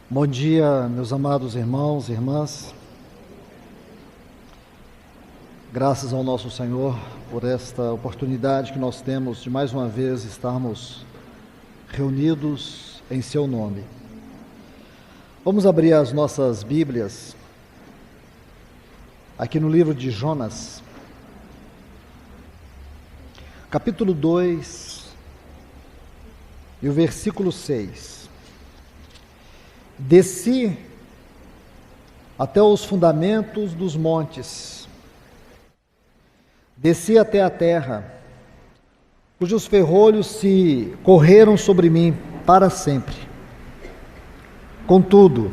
Bom dia, meus amados irmãos e irmãs. Graças ao nosso Senhor por esta oportunidade que nós temos de mais uma vez estarmos reunidos em seu nome. Vamos abrir as nossas Bíblias aqui no livro de Jonas, capítulo 2 e o versículo 6. Desci até os fundamentos dos montes, desci até a terra, cujos ferrolhos se correram sobre mim para sempre. Contudo,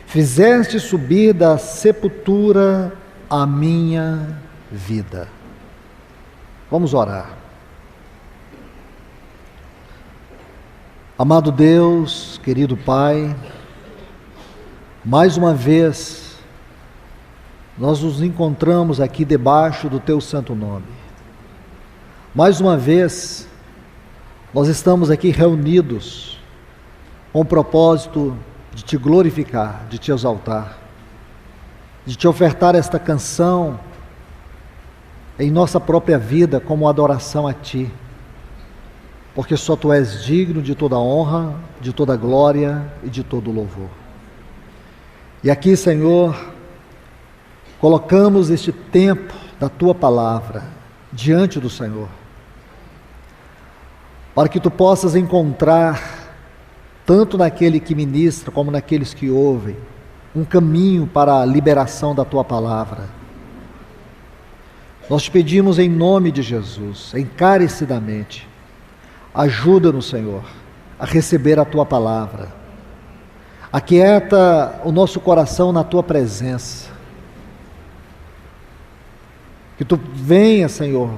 fizeste subir da sepultura a minha vida. Vamos orar. Amado Deus, querido Pai, mais uma vez nós nos encontramos aqui debaixo do Teu santo nome. Mais uma vez nós estamos aqui reunidos com o propósito de Te glorificar, de Te exaltar, de Te ofertar esta canção em nossa própria vida como adoração a Ti. Porque só Tu és digno de toda honra, de toda glória e de todo louvor. E aqui, Senhor, colocamos este tempo da Tua palavra diante do Senhor, para que Tu possas encontrar, tanto naquele que ministra como naqueles que ouvem, um caminho para a liberação da Tua palavra. Nós Te pedimos em nome de Jesus, encarecidamente, ajuda-nos, Senhor, a receber a Tua palavra. Aquieta o nosso coração na Tua presença. Que Tu venha, Senhor,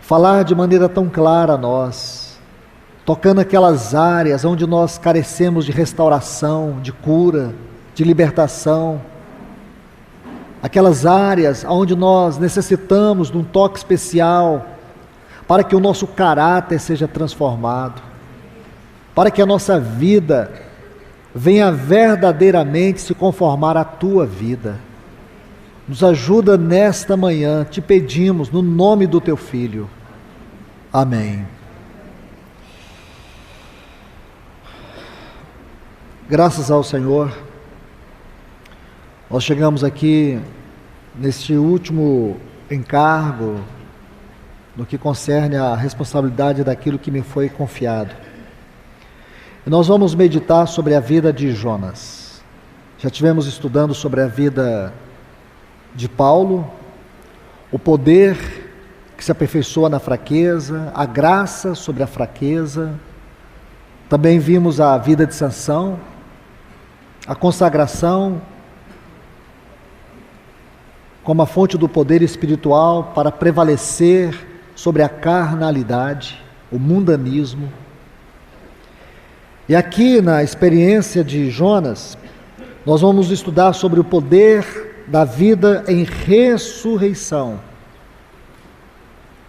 falar de maneira tão clara a nós, tocando aquelas áreas onde nós carecemos de restauração, de cura, de libertação. Aquelas áreas onde nós necessitamos de um toque especial, para que o nosso caráter seja transformado, para que a nossa vida venha verdadeiramente se conformar à Tua vida. Nos ajuda nesta manhã, Te pedimos, no nome do Teu Filho. Amém. Graças ao Senhor, nós chegamos aqui neste último encargo, no que concerne a responsabilidade daquilo que me foi confiado. E nós vamos meditar sobre a vida de Jonas. Já tivemos estudando sobre a vida de Paulo, o poder que se aperfeiçoa na fraqueza, a graça sobre a fraqueza. Também vimos a vida de Sansão, a consagração como a fonte do poder espiritual para prevalecer sobre a carnalidade, o mundanismo. E aqui na experiência de Jonas, nós vamos estudar sobre o poder da vida em ressurreição.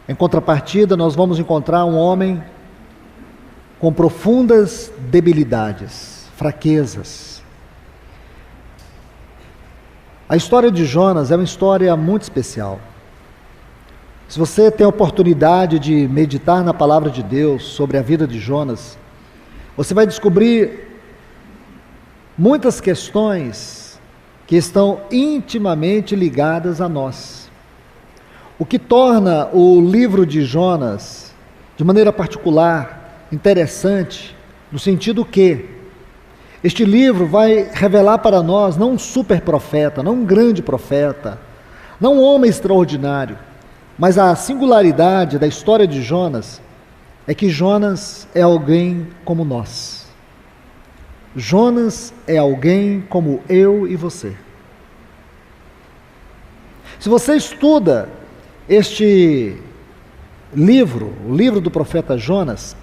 Em contrapartida, nós vamos encontrar um homem com profundas debilidades, fraquezas. A história de Jonas é uma história muito especial. Se você tem a oportunidade de meditar na palavra de Deus sobre a vida de Jonas, você vai descobrir muitas questões que estão intimamente ligadas a nós. O que torna o livro de Jonas, de maneira particular, interessante, no sentido que este livro vai revelar para nós não um super profeta, não um grande profeta, não um homem extraordinário, mas a singularidade da história de Jonas é que Jonas é alguém como nós. Jonas é alguém como eu e você. Se você estuda este livro, o livro do profeta Jonas,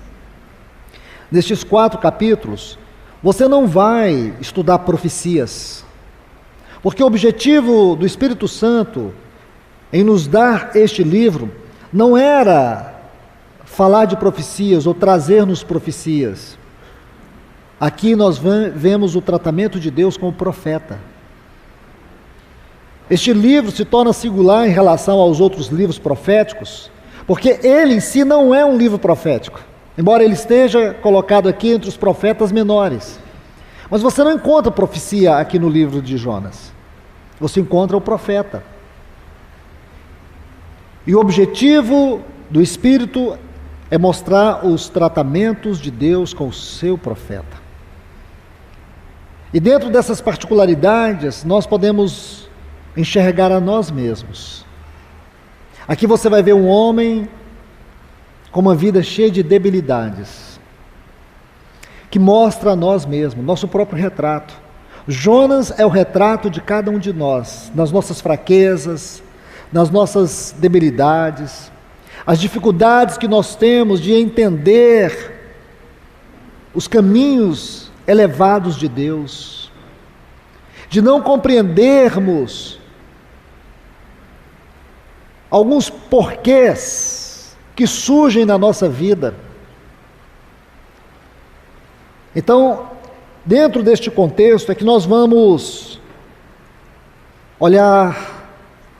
nestes 4 capítulos, você não vai estudar profecias, porque o objetivo do Espírito Santo em nos dar este livro não era falar de profecias ou trazer-nos profecias. Aqui nós vemos o tratamento de Deus como profeta. Este livro se torna singular em relação aos outros livros proféticos, porque ele em si não é um livro profético, embora ele esteja colocado aqui entre os profetas menores. Mas você não encontra profecia aqui no livro de Jonas. Você encontra o profeta. E o objetivo do Espírito é mostrar os tratamentos de Deus com o seu profeta. E dentro dessas particularidades, nós podemos enxergar a nós mesmos. Aqui você vai ver um homem com uma vida cheia de debilidades, que mostra a nós mesmos, nosso próprio retrato. Jonas é o retrato de cada um de nós, nas nossas fraquezas, nas nossas debilidades, as dificuldades que nós temos de entender os caminhos elevados de Deus, de não compreendermos alguns porquês que surgem na nossa vida. Então, dentro deste contexto é que nós vamos olhar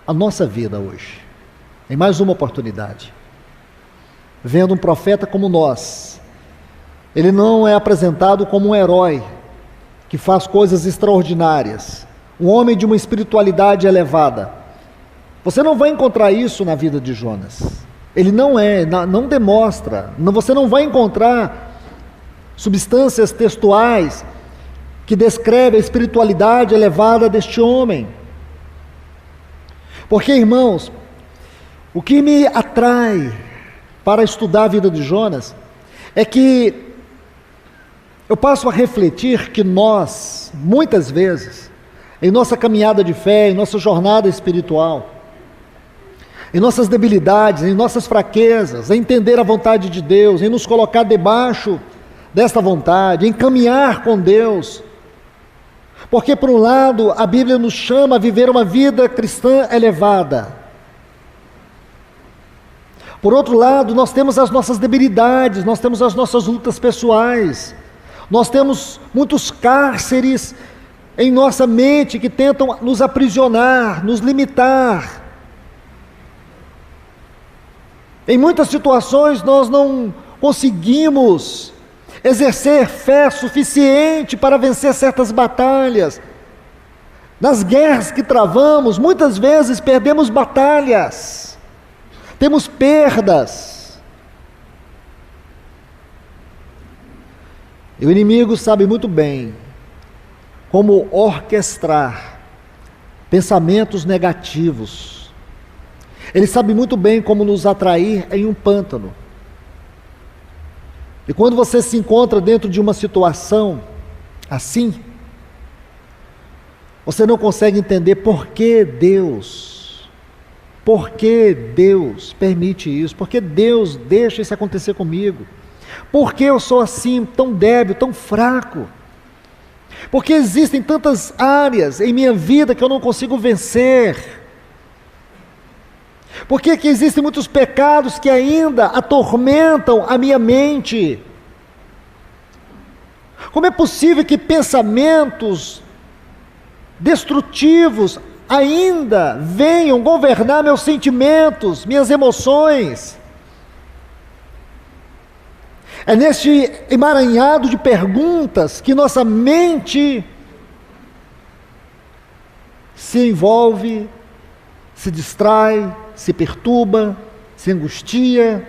a nossa vida hoje, em mais uma oportunidade, vendo um profeta como nós. Ele não é apresentado como um herói que faz coisas extraordinárias, um homem de uma espiritualidade elevada. Você não vai encontrar isso na vida de Jonas. Ele não demonstra, você não vai encontrar substâncias textuais que descrevem a espiritualidade elevada deste homem. Porque, irmãos, o que me atrai para estudar a vida de Jonas é que eu passo a refletir que nós, muitas vezes, em nossa caminhada de fé, em nossa jornada espiritual, em nossas debilidades, em nossas fraquezas, em entender a vontade de Deus, em nos colocar debaixo desta vontade, em caminhar com Deus, porque por um lado a Bíblia nos chama a viver uma vida cristã elevada, por outro lado nós temos as nossas debilidades, nós temos as nossas lutas pessoais, nós temos muitos cárceres em nossa mente que tentam nos aprisionar, nos limitar. Em muitas situações nós não conseguimos exercer fé suficiente para vencer certas batalhas. Nas guerras que travamos, muitas vezes perdemos batalhas, temos perdas. E o inimigo sabe muito bem como orquestrar pensamentos negativos. Ele sabe muito bem como nos atrair em um pântano. E quando você se encontra dentro de uma situação assim, você não consegue entender por que Deus permite isso, por que Deus deixa isso acontecer comigo, por que eu sou assim, tão débil, tão fraco, porque existem tantas áreas em minha vida que eu não consigo vencer. Por que existem muitos pecados que ainda atormentam a minha mente? Como é possível que pensamentos destrutivos ainda venham governar meus sentimentos, minhas emoções? É neste emaranhado de perguntas que nossa mente se envolve, se distrai, se perturba, se angustia.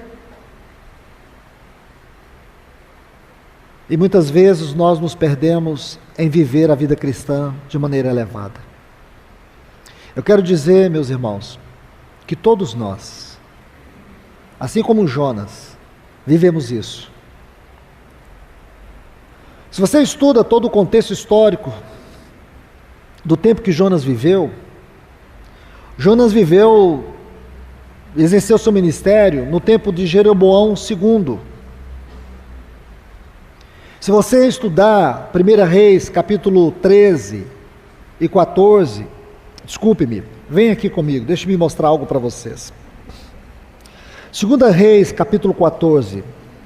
E muitas vezes nós nos perdemos em viver a vida cristã de maneira elevada. Eu quero dizer, meus irmãos, que todos nós, assim como Jonas, vivemos isso. Se você estuda todo o contexto histórico do tempo que Jonas viveu, exerceu seu ministério no tempo de Jeroboão II. Se você estudar 1 Reis, capítulo 13 e 14, desculpe-me, vem aqui comigo, deixe-me mostrar algo para vocês. 2 Reis, capítulo 14,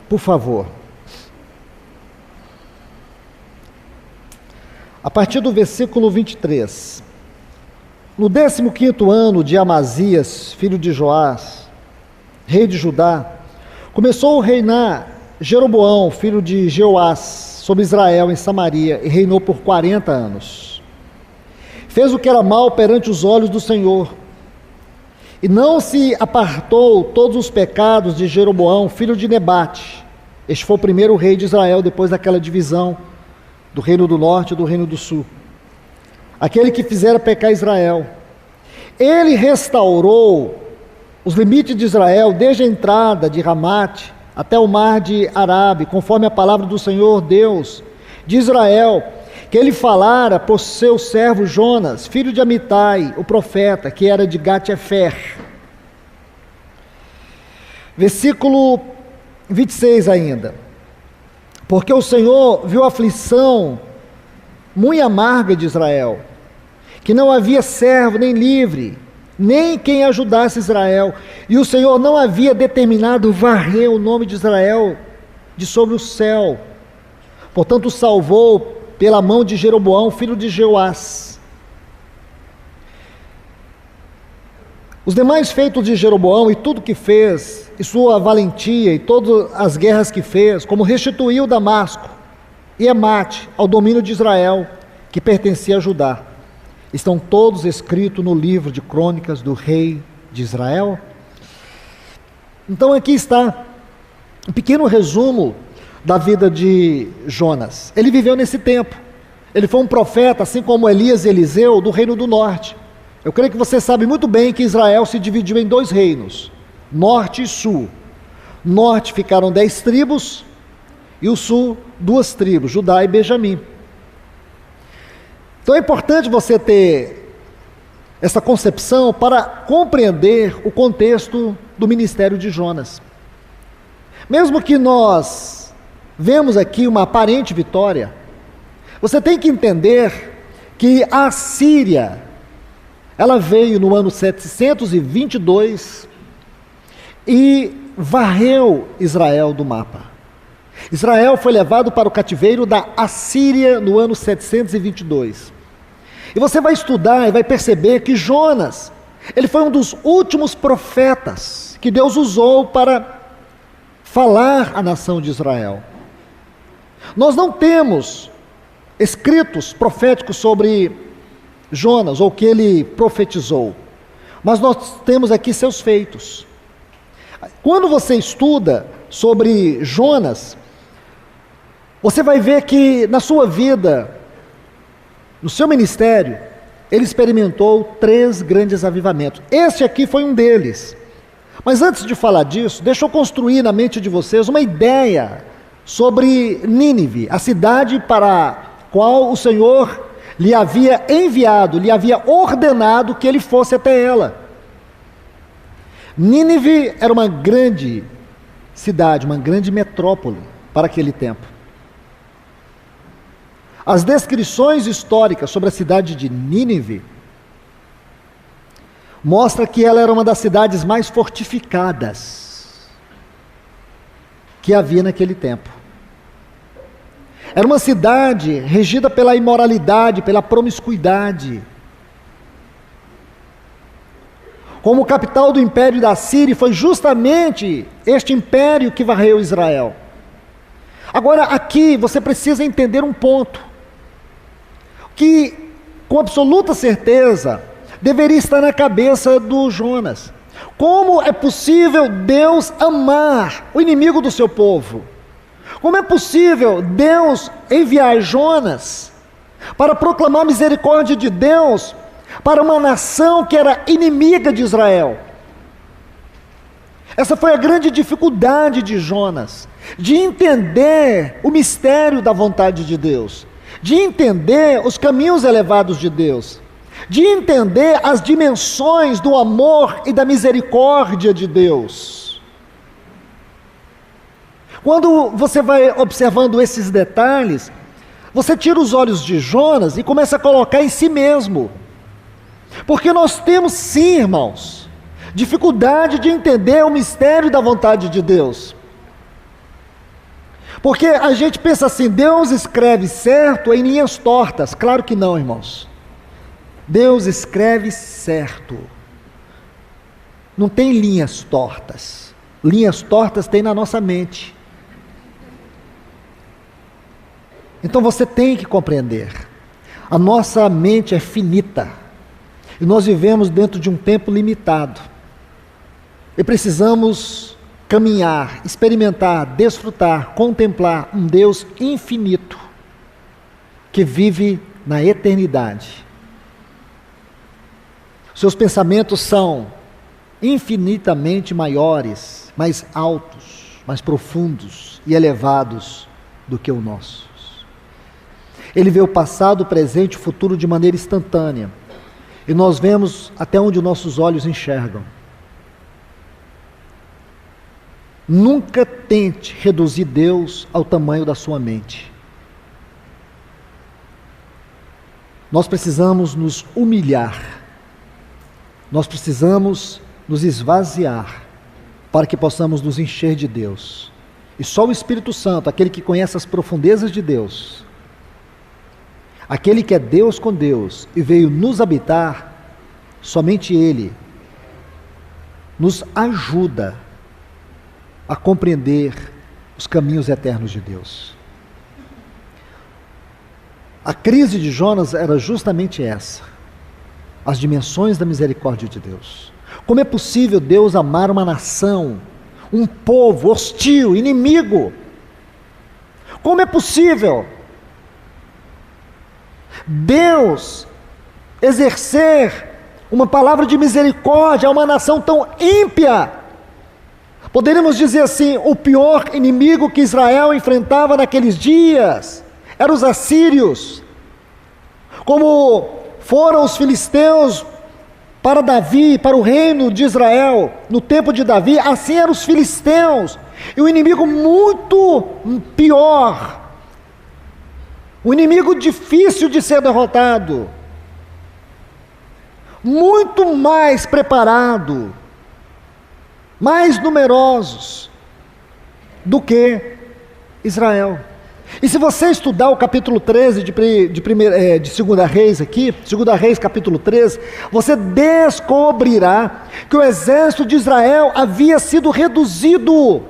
por favor. a partir do versículo 23. No 15º ano de Amazias, filho de Joás, rei de Judá, começou a reinar Jeroboão, filho de Jeoás, sobre Israel em Samaria, e reinou por 40 anos. Fez o que era mal perante os olhos do Senhor, e não se apartou todos os pecados de Jeroboão, filho de Nebate. Este foi o primeiro rei de Israel, depois daquela divisão do reino do norte e do reino do sul. Aquele que fizera pecar Israel. Ele restaurou os limites de Israel, desde a entrada de Ramate até o mar de Arabe, conforme a palavra do Senhor Deus de Israel, que ele falara por seu servo Jonas, filho de Amitai, o profeta, que era de Gat-Hefer. Versículo 26 ainda. Porque o Senhor viu a aflição muito amarga de Israel, que não havia servo nem livre, nem quem ajudasse Israel, e o Senhor não havia determinado varrer o nome de Israel de sobre o céu. Portanto, o salvou pela mão de Jeroboão, filho de Jeoás. Os demais feitos de Jeroboão e tudo que fez, e sua valentia e todas as guerras que fez, como restituiu Damasco e Emate ao domínio de Israel, que pertencia a Judá, estão todos escritos no livro de crônicas do rei de Israel. Então aqui está um pequeno resumo da vida de Jonas. Ele viveu nesse tempo. Ele foi um profeta, assim como Elias e Eliseu, do reino do norte. Eu creio que você sabe muito bem que Israel se dividiu em 2 reinos, norte e sul. Norte ficaram 10 tribos, e o sul 2 tribos, Judá e Benjamim. Então é importante você ter essa concepção para compreender o contexto do ministério de Jonas. Mesmo que nós vemos aqui uma aparente vitória, você tem que entender que a Assíria, ela veio no ano 722 e varreu Israel do mapa. Israel foi levado para o cativeiro da Assíria no ano 722. E você vai estudar e vai perceber que Jonas, ele foi um dos últimos profetas que Deus usou para falar à nação de Israel. Nós não temos escritos proféticos sobre Jonas, ou o que ele profetizou, mas nós temos aqui seus feitos. Quando você estuda sobre Jonas, você vai ver que na sua vida, no seu ministério, ele experimentou 3 grandes avivamentos. Este aqui foi um deles. Mas antes de falar disso, deixa eu construir na mente de vocês uma ideia sobre Nínive, a cidade para a qual o Senhor lhe havia enviado, lhe havia ordenado que ele fosse até ela. Nínive era uma grande cidade, uma grande metrópole para aquele tempo. As descrições históricas sobre a cidade de Nínive mostram que ela era uma das cidades mais fortificadas que havia naquele tempo. Era uma cidade regida pela imoralidade, pela promiscuidade. Como capital do império da Síria, foi justamente este império que varreu Israel. Agora, aqui você precisa entender um ponto, que com absoluta certeza deveria estar na cabeça do Jonas. Como é possível Deus amar o inimigo do seu povo? Como é possível Deus enviar Jonas para proclamar a misericórdia de Deus para uma nação que era inimiga de Israel? Essa foi a grande dificuldade de Jonas, de entender o mistério da vontade de Deus, de entender os caminhos elevados de Deus, de entender as dimensões do amor e da misericórdia de Deus. Quando você vai observando esses detalhes, você tira os olhos de Jonas e começa a colocar em si mesmo. Porque nós temos sim, irmãos, dificuldade de entender o mistério da vontade de Deus. Porque a gente pensa assim, Deus escreve certo em linhas tortas. Claro que não, irmãos. Deus escreve certo. Não tem linhas tortas. Linhas tortas tem na nossa mente. Então você tem que compreender. A nossa mente é finita. E nós vivemos dentro de um tempo limitado. E precisamos caminhar, experimentar, desfrutar, contemplar um Deus infinito, que vive na eternidade. Seus pensamentos são infinitamente maiores, mais altos, mais profundos e elevados do que o nosso. Ele vê o passado, o presente e o futuro de maneira instantânea. E nós vemos até onde nossos olhos enxergam. Nunca tente reduzir Deus ao tamanho da sua mente. Nós precisamos nos humilhar. Nós precisamos nos esvaziar para que possamos nos encher de Deus. E só o Espírito Santo, aquele que conhece as profundezas de Deus, aquele que é Deus com Deus e veio nos habitar, somente Ele nos ajuda a compreender os caminhos eternos de Deus. A crise de Jonas era justamente essa, as dimensões da misericórdia de Deus. Como é possível Deus amar uma nação, um povo hostil, inimigo? Como é possível Deus exercer uma palavra de misericórdia a uma nação tão ímpia? Poderíamos dizer assim, o pior inimigo que Israel enfrentava naqueles dias eram os assírios, como foram os filisteus para Davi, para o reino de Israel, no tempo de Davi, assim eram os filisteus, e um inimigo muito pior, um inimigo difícil de ser derrotado, muito mais preparado, mais numerosos do que Israel. E se você estudar o capítulo 13 de 2 Reis aqui, 2 Reis capítulo 13, você descobrirá que o exército de Israel havia sido reduzido.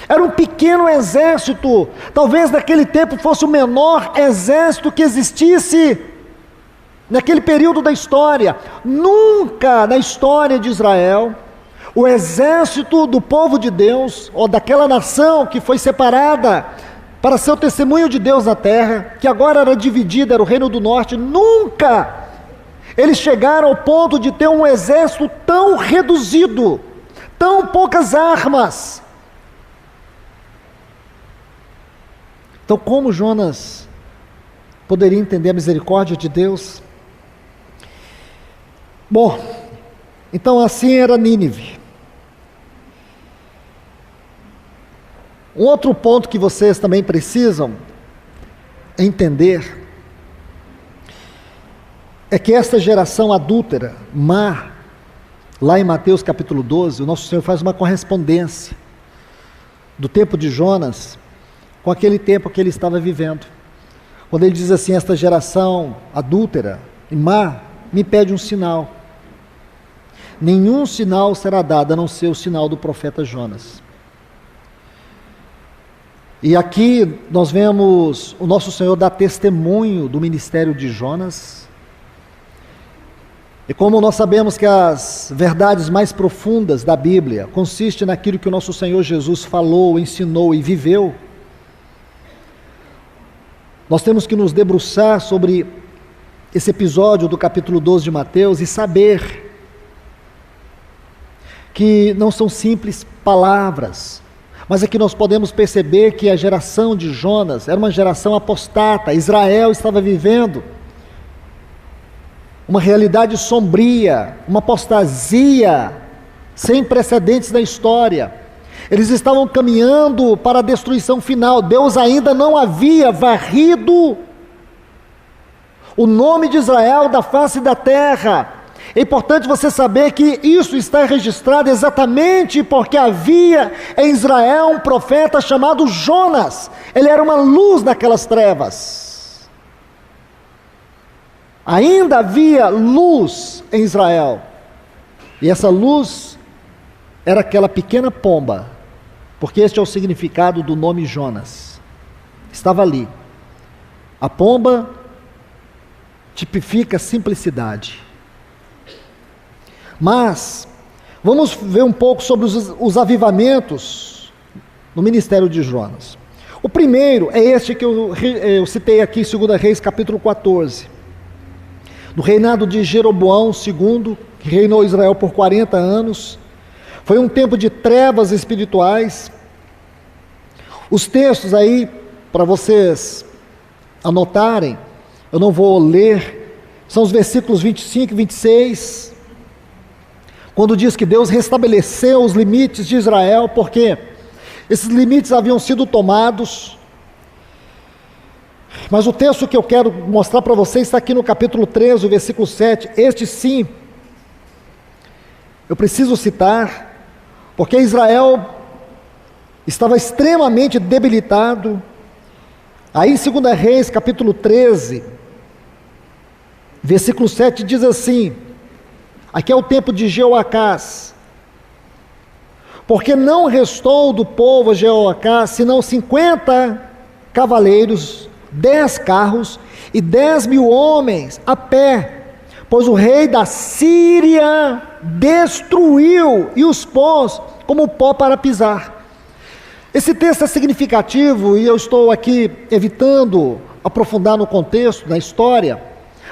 Era um pequeno exército, talvez naquele tempo fosse o menor exército que existisse naquele período da história. Nunca na história de Israel o exército do povo de Deus, ou daquela nação que foi separada para ser o testemunho de Deus na terra, que agora era dividida, era o reino do norte, nunca eles chegaram ao ponto de ter um exército tão reduzido, tão poucas armas. Então, como Jonas poderia entender a misericórdia de Deus? Bom, então assim era Nínive. Um outro ponto que vocês também precisam entender é que esta geração adúltera, má, lá em Mateus capítulo 12, o nosso Senhor faz uma correspondência do tempo de Jonas com aquele tempo que ele estava vivendo. Quando ele diz assim, esta geração adúltera e má me pede um sinal. Nenhum sinal será dado a não ser o sinal do profeta Jonas. E aqui nós vemos o nosso Senhor dar testemunho do ministério de Jonas. E como nós sabemos que as verdades mais profundas da Bíblia consistem naquilo que o nosso Senhor Jesus falou, ensinou e viveu, nós temos que nos debruçar sobre esse episódio do capítulo 12 de Mateus e saber que não são simples palavras, mas aqui nós podemos perceber que a geração de Jonas era uma geração apostata. Israel estava vivendo uma realidade sombria, uma apostasia sem precedentes na história. Eles estavam caminhando para a destruição final. Deus ainda não havia varrido o nome de Israel da face da terra. É importante você saber que isso está registrado exatamente porque havia em Israel um profeta chamado Jonas. Ele era uma luz naquelas trevas. Ainda havia luz em Israel. E essa luz era aquela pequena pomba, porque este é o significado do nome Jonas. Estava ali. A pomba tipifica simplicidade. Mas, vamos ver um pouco sobre os avivamentos no ministério de Jonas. O primeiro é este que eu citei aqui em 2 Reis, capítulo 14. No reinado de Jeroboão II, que reinou Israel por 40 anos, foi um tempo de trevas espirituais. Os textos aí, para vocês anotarem, eu não vou ler, são os versículos 25 e 26, quando diz que Deus restabeleceu os limites de Israel, porque esses limites haviam sido tomados. Mas o texto que eu quero mostrar para vocês está aqui no capítulo 13, o versículo 7. Este sim, eu preciso citar, porque Israel estava extremamente debilitado. Aí em 2 Reis, capítulo 13, versículo 7, diz assim: aqui é o tempo de Jeoacás, porque não restou do povo Jeoacás, senão 50 cavaleiros, 10 carros e 10.000 homens a pé, pois o rei da Síria destruiu e os pôs como pó para pisar. Esse texto é significativo e eu estou aqui evitando aprofundar no contexto, na história,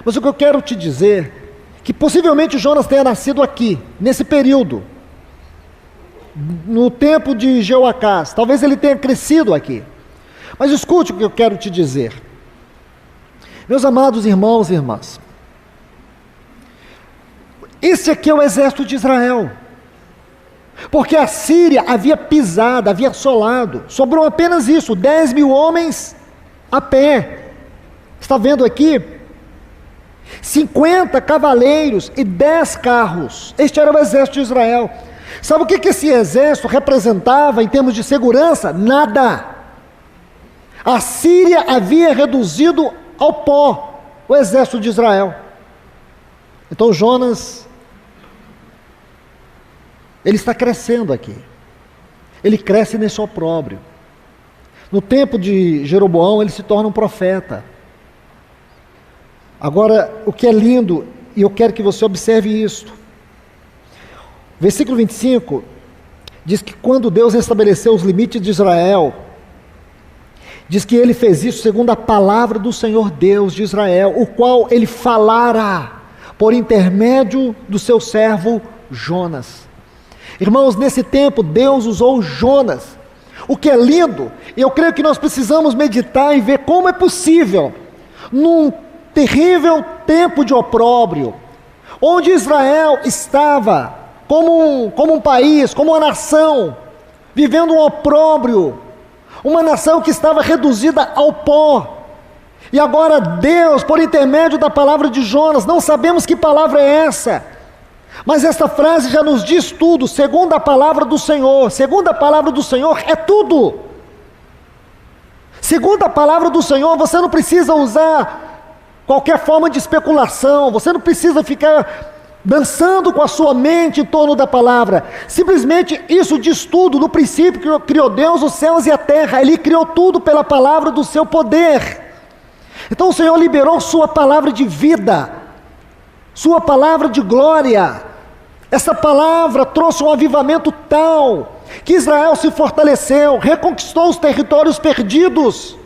mas o que eu quero te dizer que possivelmente Jonas tenha nascido aqui, nesse período, no tempo de Jeoacás. Talvez ele tenha crescido aqui. Mas escute o que eu quero te dizer. Meus amados irmãos e irmãs, esse aqui é o exército de Israel. Porque a Síria havia pisado, havia assolado. Sobrou apenas isso, 10.000 homens a pé. Está vendo aqui? 50 cavaleiros e 10 carros. Este era o exército de Israel. Sabe o que esse exército representava em termos de segurança? Nada. A Síria havia reduzido ao pó o exército de Israel. Então Jonas, ele está crescendo aqui. Ele cresce nesse opróbrio. No tempo de Jeroboão, ele se torna um profeta. Agora, o que é lindo, e eu quero que você observe isto. Versículo 25, diz que quando Deus estabeleceu os limites de Israel, diz que ele fez isso segundo a palavra do Senhor Deus de Israel, o qual ele falara por intermédio do seu servo Jonas. Irmãos, nesse tempo Deus usou Jonas. O que é lindo, e eu creio que nós precisamos meditar e ver como é possível, num terrível tempo de opróbrio, onde Israel estava como um país, como uma nação, vivendo um opróbrio, uma nação que estava reduzida ao pó, e agora Deus, por intermédio da palavra de Jonas, não sabemos que palavra é essa, mas esta frase já nos diz tudo, segundo a palavra do Senhor. Segundo a palavra do Senhor é tudo. Segundo a palavra do Senhor, você não precisa usar qualquer forma de especulação, você não precisa ficar dançando com a sua mente em torno da palavra. Simplesmente isso diz tudo. No princípio criou Deus os céus e a terra. Ele criou tudo pela palavra do seu poder. Então o Senhor liberou sua palavra de vida, sua palavra de glória. Essa palavra trouxe um avivamento tal que Israel se fortaleceu, reconquistou os territórios perdidos.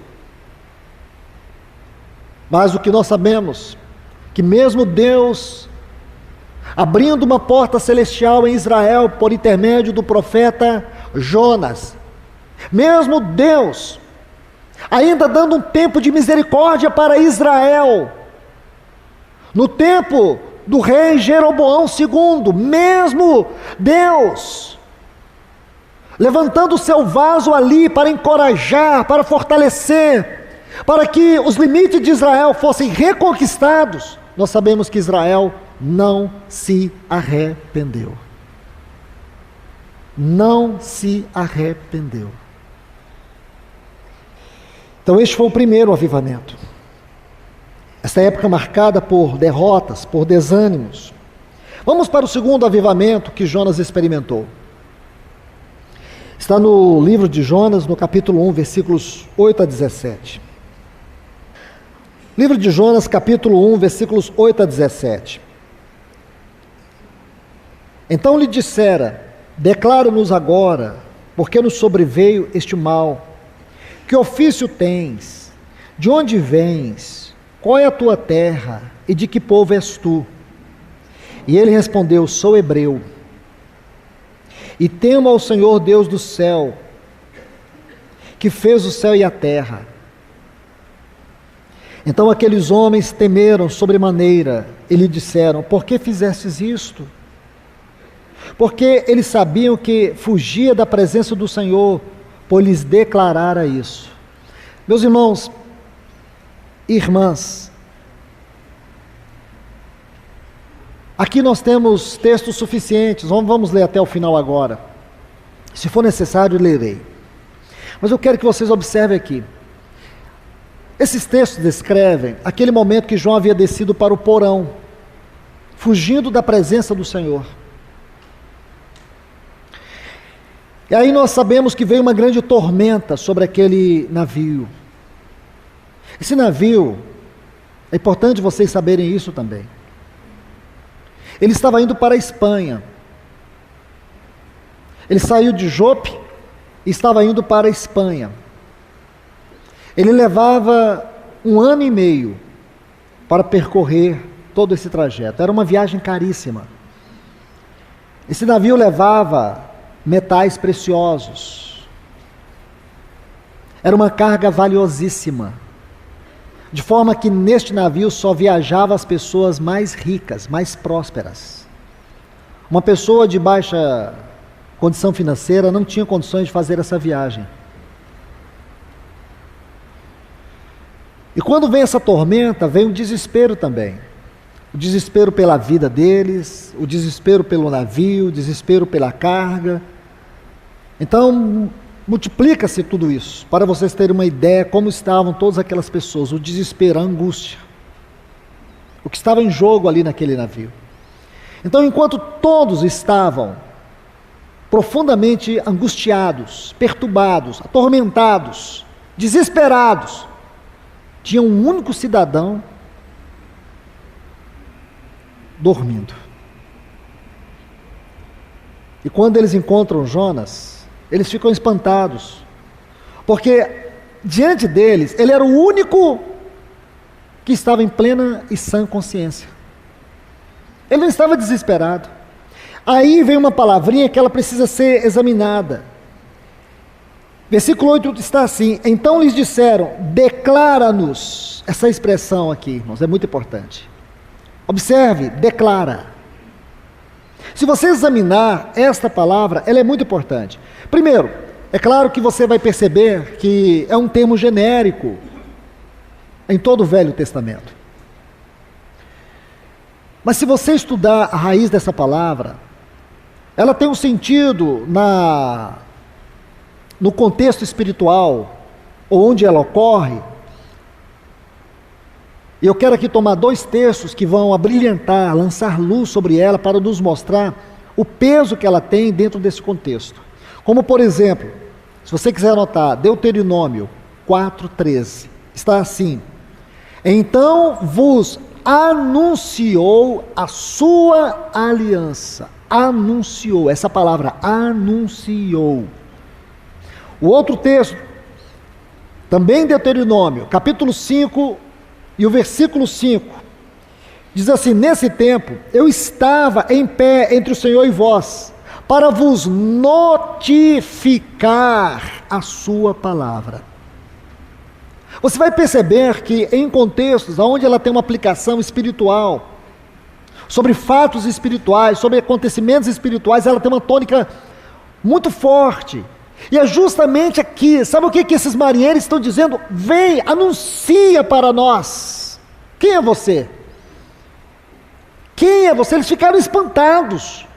Mas o que nós sabemos, que mesmo Deus abrindo uma porta celestial em Israel por intermédio do profeta Jonas, mesmo Deus ainda dando um tempo de misericórdia para Israel, no tempo do rei Jeroboão II, mesmo Deus levantando o seu vaso ali para encorajar, para fortalecer, para que os limites de Israel fossem reconquistados, nós sabemos que Israel não se arrependeu. Não se arrependeu. Então este foi o primeiro avivamento. Esta época marcada por derrotas, por desânimos. Vamos para o segundo avivamento que Jonas experimentou. Está no livro de Jonas, no capítulo 1, versículos 8 a 17. Livro de Jonas, capítulo 1, versículos 8 a 17. Então lhe dissera: declara-nos agora, porque nos sobreveio este mal. Que ofício tens? De onde vens? Qual é a tua terra? E de que povo és tu? E ele respondeu: sou hebreu. E temo ao Senhor Deus do céu, que fez o céu e a terra. Então aqueles homens temeram sobremaneira e lhe disseram: por que fizestes isto? Porque eles sabiam que fugia da presença do Senhor, por lhes declarara isso. Meus irmãos, irmãs, aqui nós temos textos suficientes, vamos ler até o final agora. Se for necessário, lerei. Mas eu quero que vocês observem aqui. Esses textos descrevem aquele momento que João havia descido para o porão, fugindo da presença do Senhor. E aí nós sabemos que veio uma grande tormenta sobre aquele navio. Esse navio, é importante vocês saberem isso também. Ele estava indo para a Espanha. Ele saiu de Jope e estava indo para a Espanha. Ele levava 1 ano e meio para percorrer todo esse trajeto. Era uma viagem caríssima. Esse navio levava metais preciosos. Era uma carga valiosíssima. De forma que neste navio só viajavam as pessoas mais ricas, mais prósperas. Uma pessoa de baixa condição financeira não tinha condições de fazer essa viagem. E quando vem essa tormenta, vem o desespero também. O desespero pela vida deles, o desespero pelo navio, o desespero pela carga. Então, multiplica-se tudo isso, para vocês terem uma ideia como estavam todas aquelas pessoas, o desespero, a angústia, o que estava em jogo ali naquele navio. Então, enquanto todos estavam profundamente angustiados, perturbados, atormentados, desesperados, tinha um único cidadão dormindo. E quando eles encontram Jonas, eles ficam espantados, porque diante deles, ele era o único que estava em plena e sã consciência. Ele não estava desesperado. Aí vem uma palavrinha que ela precisa ser examinada. Versículo 8 está assim: então lhes disseram: declara-nos. Essa expressão aqui, irmãos, é muito importante. Observe, declara. Se você examinar esta palavra, ela é muito importante. Primeiro, é claro que você vai perceber que é um termo genérico em todo o Velho Testamento. Mas se você estudar a raiz dessa palavra, ela tem um sentido no contexto espiritual, onde ela ocorre. E eu quero aqui tomar 2 textos que vão abrilhantar, lançar luz sobre ela para nos mostrar o peso que ela tem dentro desse contexto. Como, por exemplo, se você quiser anotar, Deuteronômio 4:13, está assim: então vos anunciou a sua aliança. Anunciou, essa palavra anunciou. O outro texto, também Deuteronômio, capítulo 5, e o versículo 5, diz assim: nesse tempo eu estava em pé entre o Senhor e vós, para vos notificar a sua palavra. Você vai perceber que em contextos onde ela tem uma aplicação espiritual, sobre fatos espirituais, sobre acontecimentos espirituais, ela tem uma tônica muito forte. E é justamente aqui, sabe o que esses marinheiros estão dizendo? Vem, anuncia para nós. Quem é você? Quem é você? Eles ficaram espantados.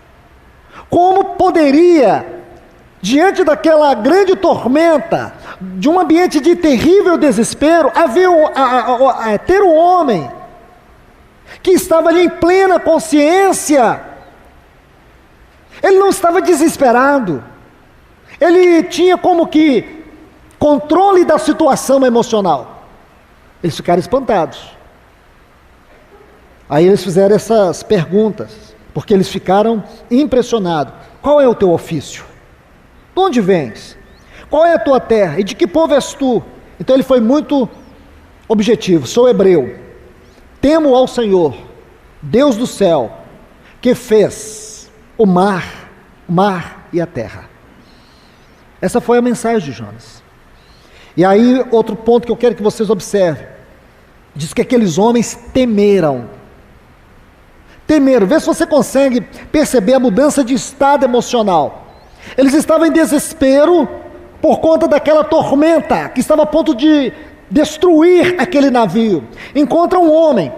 Como poderia, diante daquela grande tormenta, de um ambiente de terrível desespero, ter um homem que estava ali em plena consciência? Ele não estava desesperado, ele tinha como que controle da situação emocional. Eles ficaram espantados. Aí eles fizeram essas perguntas, porque eles ficaram impressionados. Qual é o teu ofício? De onde vens? Qual é a tua terra? E de que povo és tu? Então ele foi muito objetivo. Sou hebreu, temo ao Senhor, Deus do céu, que fez o mar e a terra. Essa foi a mensagem de Jonas. E aí, outro ponto que eu quero que vocês observem, diz que aqueles homens temeram, vê se você consegue perceber a mudança de estado emocional. Eles estavam em desespero por conta daquela tormenta que estava a ponto de destruir aquele navio. Encontra um homem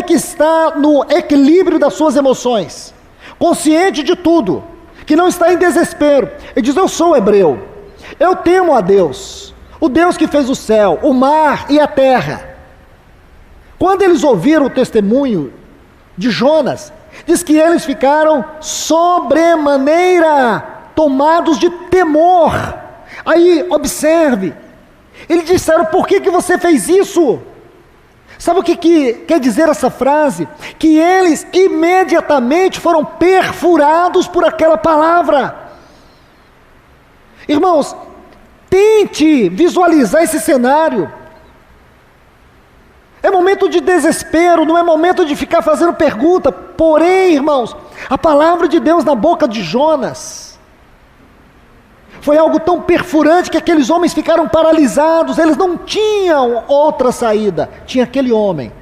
que está no equilíbrio das suas emoções, consciente de tudo, que não está em desespero. Ele diz: eu sou hebreu, eu temo a Deus, o Deus que fez o céu, o mar e a terra. Quando eles ouviram o testemunho de Jonas, diz que eles ficaram sobremaneira tomados de temor. Aí, observe, eles disseram: por que você fez isso? Sabe o que quer dizer essa frase? Que eles imediatamente foram perfurados por aquela palavra. Irmãos, tente visualizar esse cenário. É momento de desespero, não é momento de ficar fazendo pergunta. Porém, irmãos, a palavra de Deus na boca de Jonas foi algo tão perfurante que aqueles homens ficaram paralisados. Eles não tinham outra saída, tinha aquele homem.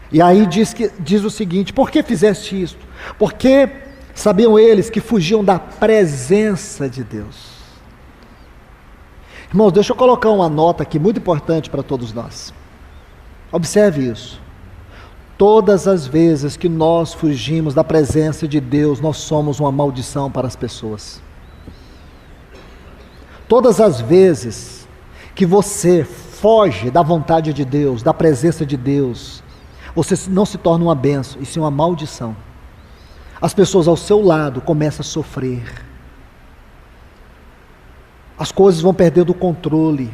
E aí diz o seguinte: por que fizeste isto? Porque sabiam eles que fugiam da presença de Deus. Irmãos, deixa eu colocar uma nota aqui muito importante para todos nós. Observe isso. Todas as vezes que nós fugimos da presença de Deus, nós somos uma maldição para as pessoas. Todas as vezes que você foge da vontade de Deus, da presença de Deus, você não se torna uma bênção, e sim uma maldição. As pessoas ao seu lado começam a sofrer. As coisas vão perdendo o controle.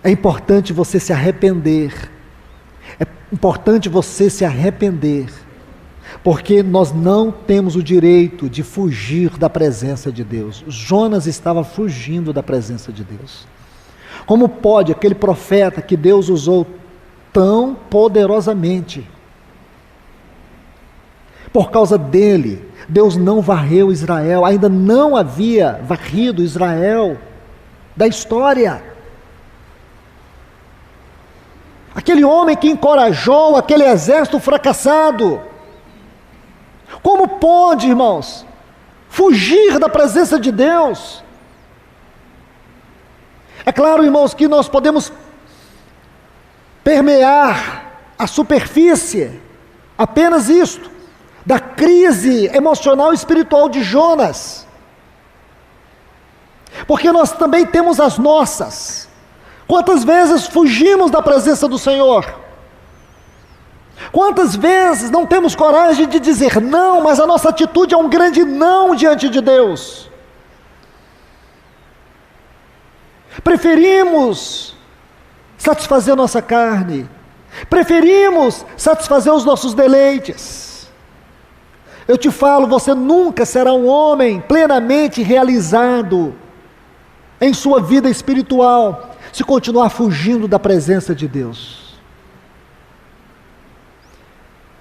É importante você se arrepender. É importante você se arrepender. Porque nós não temos o direito de fugir da presença de Deus. Jonas estava fugindo da presença de Deus. Como pode aquele profeta que Deus usou tão poderosamente? Por causa dele, Deus não varreu Israel, ainda não havia varrido Israel da história. Aquele homem que encorajou aquele exército fracassado. Como pode, irmãos, fugir da presença de Deus? É claro, irmãos, que nós podemos permear a superfície, apenas isto, da crise emocional e espiritual de Jonas. Porque nós também temos as nossas. Quantas vezes fugimos da presença do Senhor? Quantas vezes não temos coragem de dizer não, mas a nossa atitude é um grande não diante de Deus? Preferimos satisfazer a nossa carne, preferimos satisfazer os nossos deleites. Eu te falo, você nunca será um homem plenamente realizado em sua vida espiritual se continuar fugindo da presença de Deus.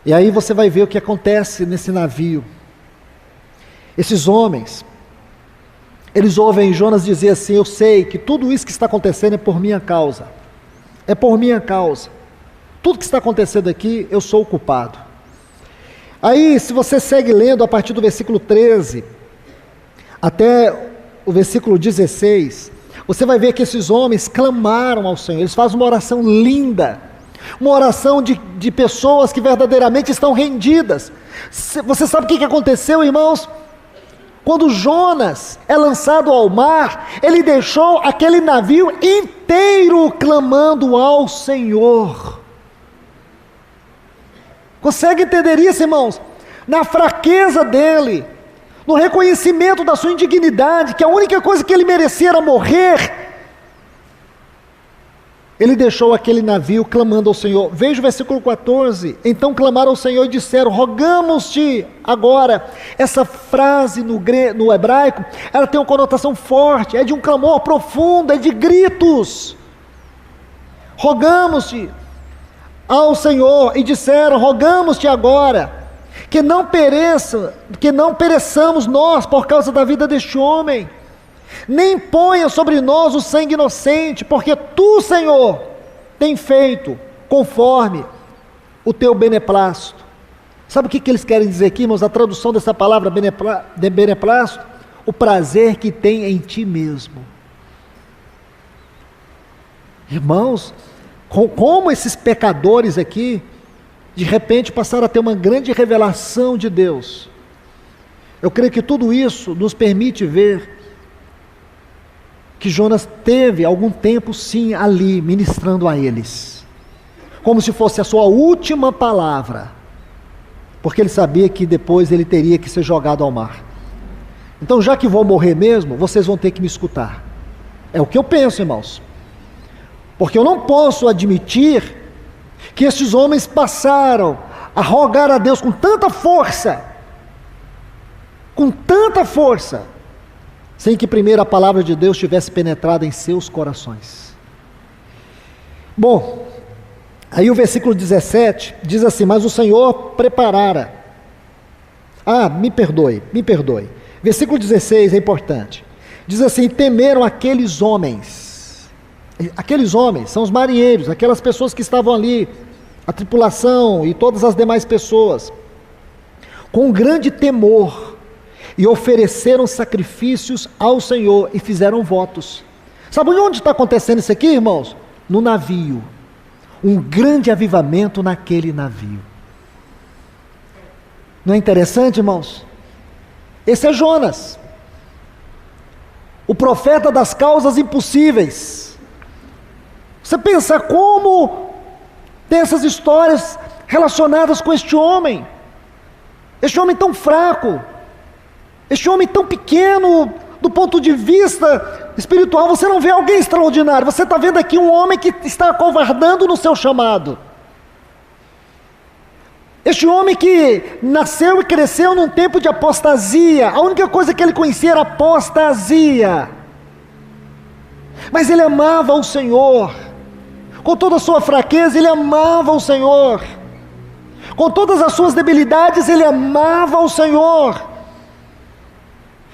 E aí você vai ver o que acontece nesse navio. Esses homens, eles ouvem Jonas dizer assim: eu sei que tudo isso que está acontecendo é por minha causa. É por minha causa. Tudo que está acontecendo aqui, eu sou o culpado. Aí, se você segue lendo a partir do versículo 13 até o versículo 16, você vai ver que esses homens clamaram ao Senhor. Eles fazem uma oração linda, uma oração de pessoas que verdadeiramente estão rendidas. Você sabe o que aconteceu, irmãos? Quando Jonas é lançado ao mar, ele deixou aquele navio inteiro clamando ao Senhor. Consegue entender isso, irmãos? Na fraqueza dele, no reconhecimento da sua indignidade, que a única coisa que ele merecia era morrer, ele deixou aquele navio clamando ao Senhor. Veja o versículo 14. Então clamaram ao Senhor e disseram: rogamos-te agora. Essa frase no hebraico, ela tem uma conotação forte, é de um clamor profundo, é de gritos. Rogamos-te ao Senhor e disseram: rogamos-te agora, que não pereçamos nós por causa da vida deste homem, nem ponha sobre nós o sangue inocente, porque tu, Senhor, tem feito conforme o teu beneplácito. Sabe o que eles querem dizer aqui, irmãos? A tradução dessa palavra beneplácito, o prazer que tem em ti mesmo. Irmãos, como esses pecadores aqui, de repente passaram a ter uma grande revelação de Deus. Eu creio que tudo isso nos permite ver que Jonas teve algum tempo sim ali, ministrando a eles, como se fosse a sua última palavra, porque ele sabia que depois ele teria que ser jogado ao mar. Então, já que vou morrer mesmo, vocês vão ter que me escutar. É o que eu penso, irmãos, porque eu não posso admitir que esses homens passaram a rogar a Deus com tanta força, sem que primeiro a palavra de Deus tivesse penetrado em seus corações. Bom, aí o versículo 17 diz assim: mas o Senhor preparara. Me perdoe. Versículo 16 é importante. Diz assim: temeram aqueles homens são os marinheiros, aquelas pessoas que estavam ali, a tripulação e todas as demais pessoas, com grande temor, e ofereceram sacrifícios ao Senhor e fizeram votos. Sabe onde está acontecendo isso aqui, irmãos? No navio. Um grande avivamento naquele navio. Não é interessante, irmãos? Esse é Jonas, o profeta das causas impossíveis. Você pensa como tem essas histórias relacionadas com este homem tão fraco, este homem tão pequeno do ponto de vista espiritual. Você não vê alguém extraordinário, você está vendo aqui um homem que está acovardando no seu chamado. Este homem que nasceu e cresceu num tempo de apostasia, a única coisa que ele conhecia era apostasia, mas ele amava o Senhor, com toda a sua fraqueza ele amava o Senhor, com todas as suas debilidades ele amava o Senhor.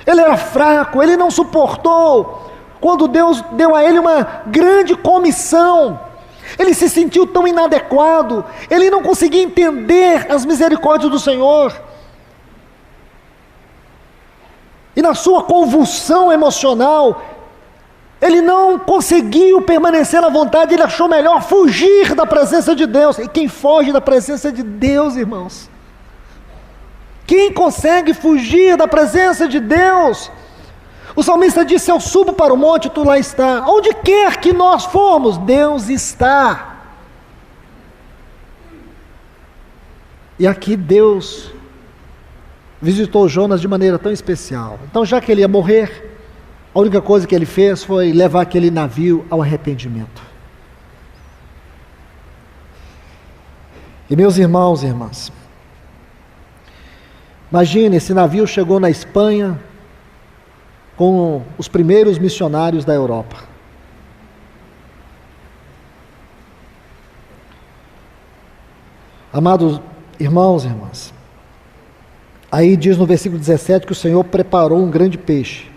Ele era fraco, ele não suportou quando Deus deu a ele uma grande comissão. Ele se sentiu tão inadequado, ele não conseguia entender as misericórdias do Senhor. E na sua convulsão emocional, ele não conseguiu permanecer na vontade, ele achou melhor fugir da presença de Deus. E quem foge da presença de Deus, irmãos? Quem consegue fugir da presença de Deus? O salmista disse: eu subo para o monte, tu lá está. Onde quer que nós formos, Deus está. E aqui Deus visitou Jonas de maneira tão especial. Então, já que ele ia morrer, a única coisa que ele fez foi levar aquele navio ao arrependimento. E meus irmãos e irmãs, imagine, esse navio chegou na Espanha com os primeiros missionários da Europa. Amados irmãos e irmãs, aí diz no versículo 17 que o Senhor preparou um grande peixe.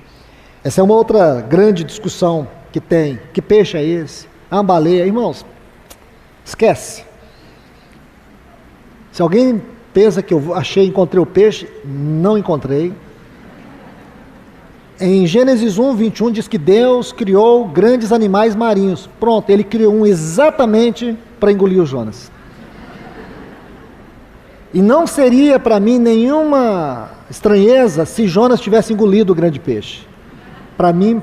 Essa é uma outra grande discussão que tem. Que peixe é esse? Uma baleia. Irmãos, esquece. Se alguém pensa que eu encontrei o peixe, não encontrei. Em Gênesis 1, 21 diz que Deus criou grandes animais marinhos. Pronto, ele criou um exatamente para engolir o Jonas. E não seria para mim nenhuma estranheza se Jonas tivesse engolido o grande peixe. Para mim,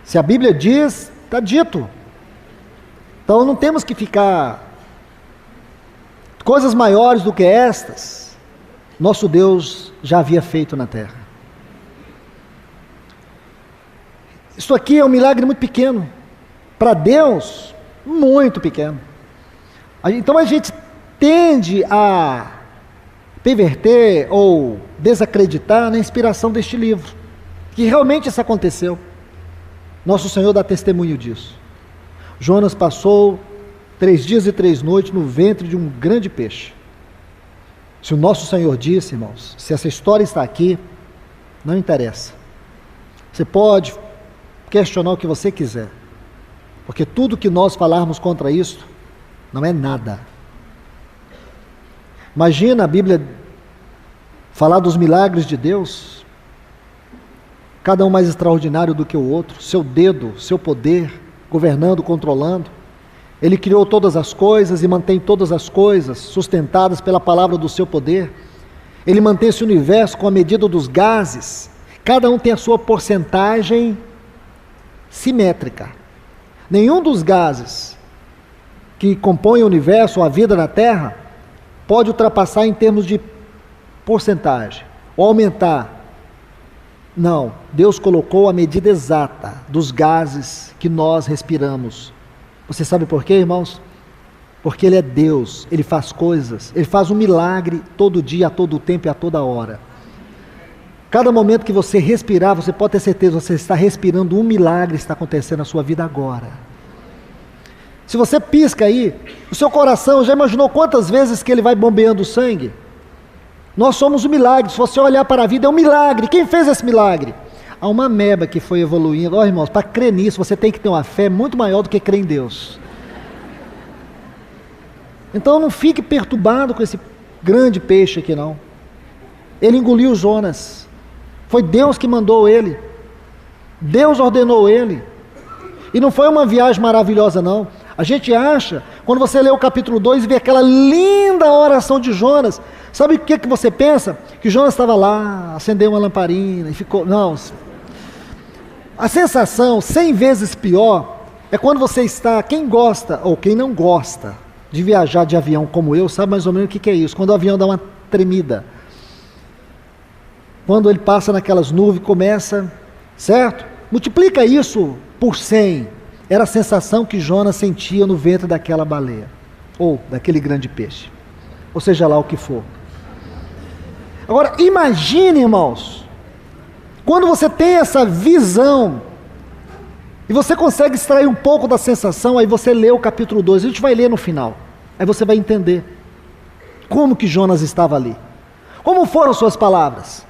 se a Bíblia diz, está dito. Então não temos que ficar... Coisas maiores do que estas, nosso Deus já havia feito na terra. Isso aqui é um milagre muito pequeno. Para Deus, muito pequeno. Então a gente tende a perverter ou desacreditar na inspiração deste livro, que realmente isso aconteceu. Nosso Senhor dá testemunho disso. Jonas passou 3 dias e 3 noites no ventre de um grande peixe. Se o nosso Senhor disse, irmãos, se essa história está aqui, não interessa. Você pode questionar o que você quiser, porque tudo que nós falarmos contra isso não é nada. Imagina a Bíblia falar dos milagres de Deus, cada um mais extraordinário do que o outro, seu dedo, seu poder, governando, controlando. Ele criou todas as coisas e mantém todas as coisas sustentadas pela palavra do seu poder. Ele mantém esse universo com a medida dos gases, cada um tem a sua porcentagem simétrica. Nenhum dos gases que compõem o universo ou a vida na Terra pode ultrapassar em termos de porcentagem ou aumentar. Não, Deus colocou a medida exata dos gases que nós respiramos. Você sabe por quê, irmãos? Porque Ele é Deus, Ele faz coisas, Ele faz um milagre todo dia, a todo tempo e a toda hora. Cada momento que você respirar, você pode ter certeza, você está respirando, um milagre está acontecendo na sua vida agora. Se você pisca aí, o seu coração, já imaginou quantas vezes que ele vai bombeando sangue? Nós somos um milagre. Se você olhar para a vida, é um milagre. Quem fez esse milagre? Há uma ameba que foi evoluindo. Irmãos, para crer nisso, você tem que ter uma fé muito maior do que crer em Deus. Então não fique perturbado com esse grande peixe aqui, não. Ele engoliu Jonas. Foi Deus que mandou ele. Deus ordenou ele. E não foi uma viagem maravilhosa, não. A gente acha, quando você lê o capítulo 2 e vê aquela linda oração de Jonas, sabe o que você pensa? Que Jonas estava lá, acendeu uma lamparina e ficou... Não. A sensação 100 vezes pior é quando você está... Quem gosta ou quem não gosta de viajar de avião como eu, sabe mais ou menos o que é isso. Quando o avião dá uma tremida. Quando ele passa naquelas nuvens, começa... Certo? Multiplica isso por 100. Era a sensação que Jonas sentia no ventre daquela baleia, ou daquele grande peixe, ou seja lá o que for. Agora, imagine, irmãos, quando você tem essa visão, e você consegue extrair um pouco da sensação, aí você lê o capítulo 2, a gente vai ler no final, aí você vai entender como que Jonas estava ali, como foram suas palavras,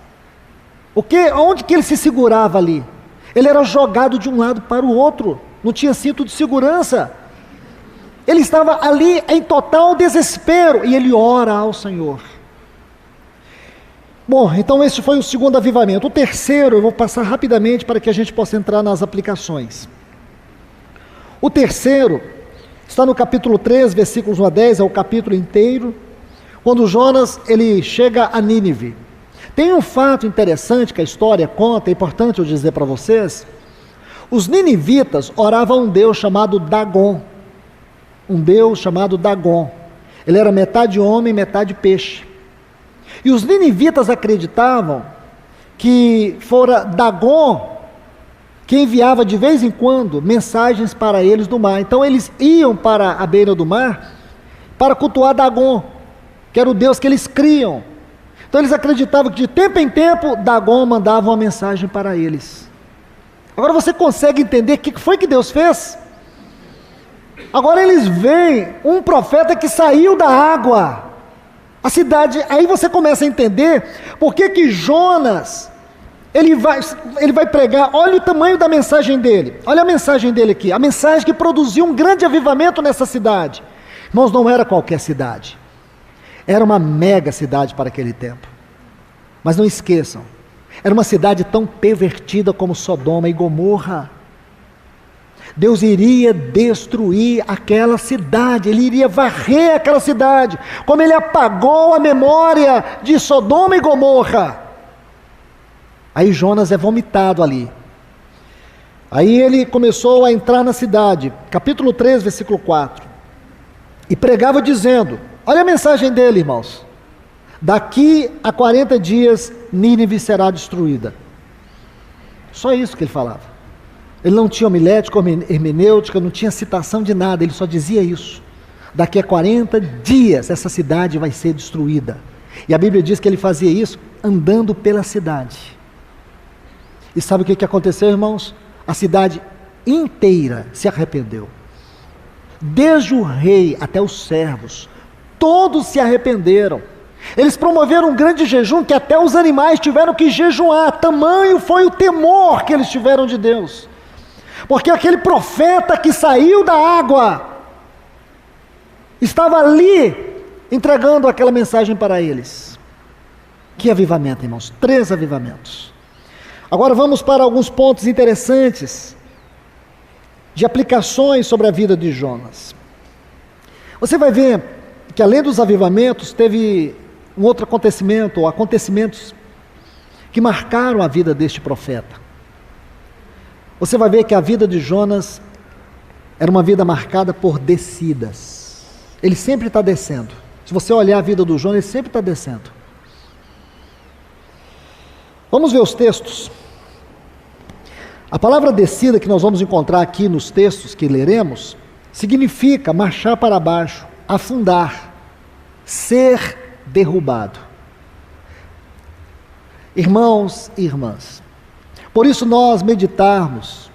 onde que ele se segurava ali. Ele era jogado de um lado para o outro, não tinha cinto de segurança. Ele estava ali em total desespero, e ele ora ao Senhor. Bom, então esse foi o segundo avivamento. O terceiro, eu vou passar rapidamente para que a gente possa entrar nas aplicações. O terceiro está no capítulo 3, versículos 1 a 10, é o capítulo inteiro, quando Jonas ele chega a Nínive. Tem um fato interessante que a história conta, é importante eu dizer para vocês. Os ninivitas oravam a um deus chamado Dagon. Um deus chamado Dagon. Ele era metade homem, metade peixe. E os ninivitas acreditavam que fora Dagon que enviava de vez em quando mensagens para eles do mar. Então eles iam para a beira do mar para cultuar Dagon, que era o deus que eles criam. Então eles acreditavam que de tempo em tempo Dagon mandava uma mensagem para eles. Agora você consegue entender o que foi que Deus fez? Agora eles veem um profeta que saiu da água, a cidade, aí você começa a entender por que Jonas, ele vai pregar. Olha o tamanho da mensagem dele, olha a mensagem dele aqui, a mensagem que produziu um grande avivamento nessa cidade. Irmãos, não era qualquer cidade, era uma mega cidade para aquele tempo. Mas não esqueçam, Era uma cidade tão pervertida como Sodoma e Gomorra. Deus iria destruir aquela cidade, Ele iria varrer aquela cidade, como Ele apagou a memória de Sodoma e Gomorra. Aí Jonas é vomitado ali. Aí ele começou a entrar na cidade, capítulo 3, versículo 4, e pregava dizendo, olha a mensagem dele, irmãos, daqui a 40 dias Nínive será destruída. Só isso que ele falava. Ele não tinha homilética, hermenêutica, não tinha citação de nada, ele só dizia isso. Daqui a 40 dias essa cidade vai ser destruída. E a Bíblia diz que ele fazia isso andando pela cidade. E sabe o que aconteceu, irmãos? A cidade inteira se arrependeu. Desde o rei até os servos, todos se arrependeram. Eles promoveram um grande jejum que até os animais tiveram que jejuar. Tamanho foi o temor que eles tiveram de Deus. Porque aquele profeta que saiu da água estava ali entregando aquela mensagem para eles. Que avivamento, irmãos! 3 avivamentos. Agora vamos para alguns pontos interessantes de aplicações sobre a vida de Jonas. Você vai ver que além dos avivamentos, teve um outro acontecimento, ou acontecimentos que marcaram a vida deste profeta. Você vai ver que a vida de Jonas era uma vida marcada por descidas. Ele sempre está descendo. Se você olhar a vida do Jonas, ele sempre está descendo. Vamos ver os textos. A palavra descida que nós vamos encontrar aqui nos textos que leremos, significa marchar para baixo, afundar, ser derrubado. Irmãos e irmãs, por isso nós meditarmos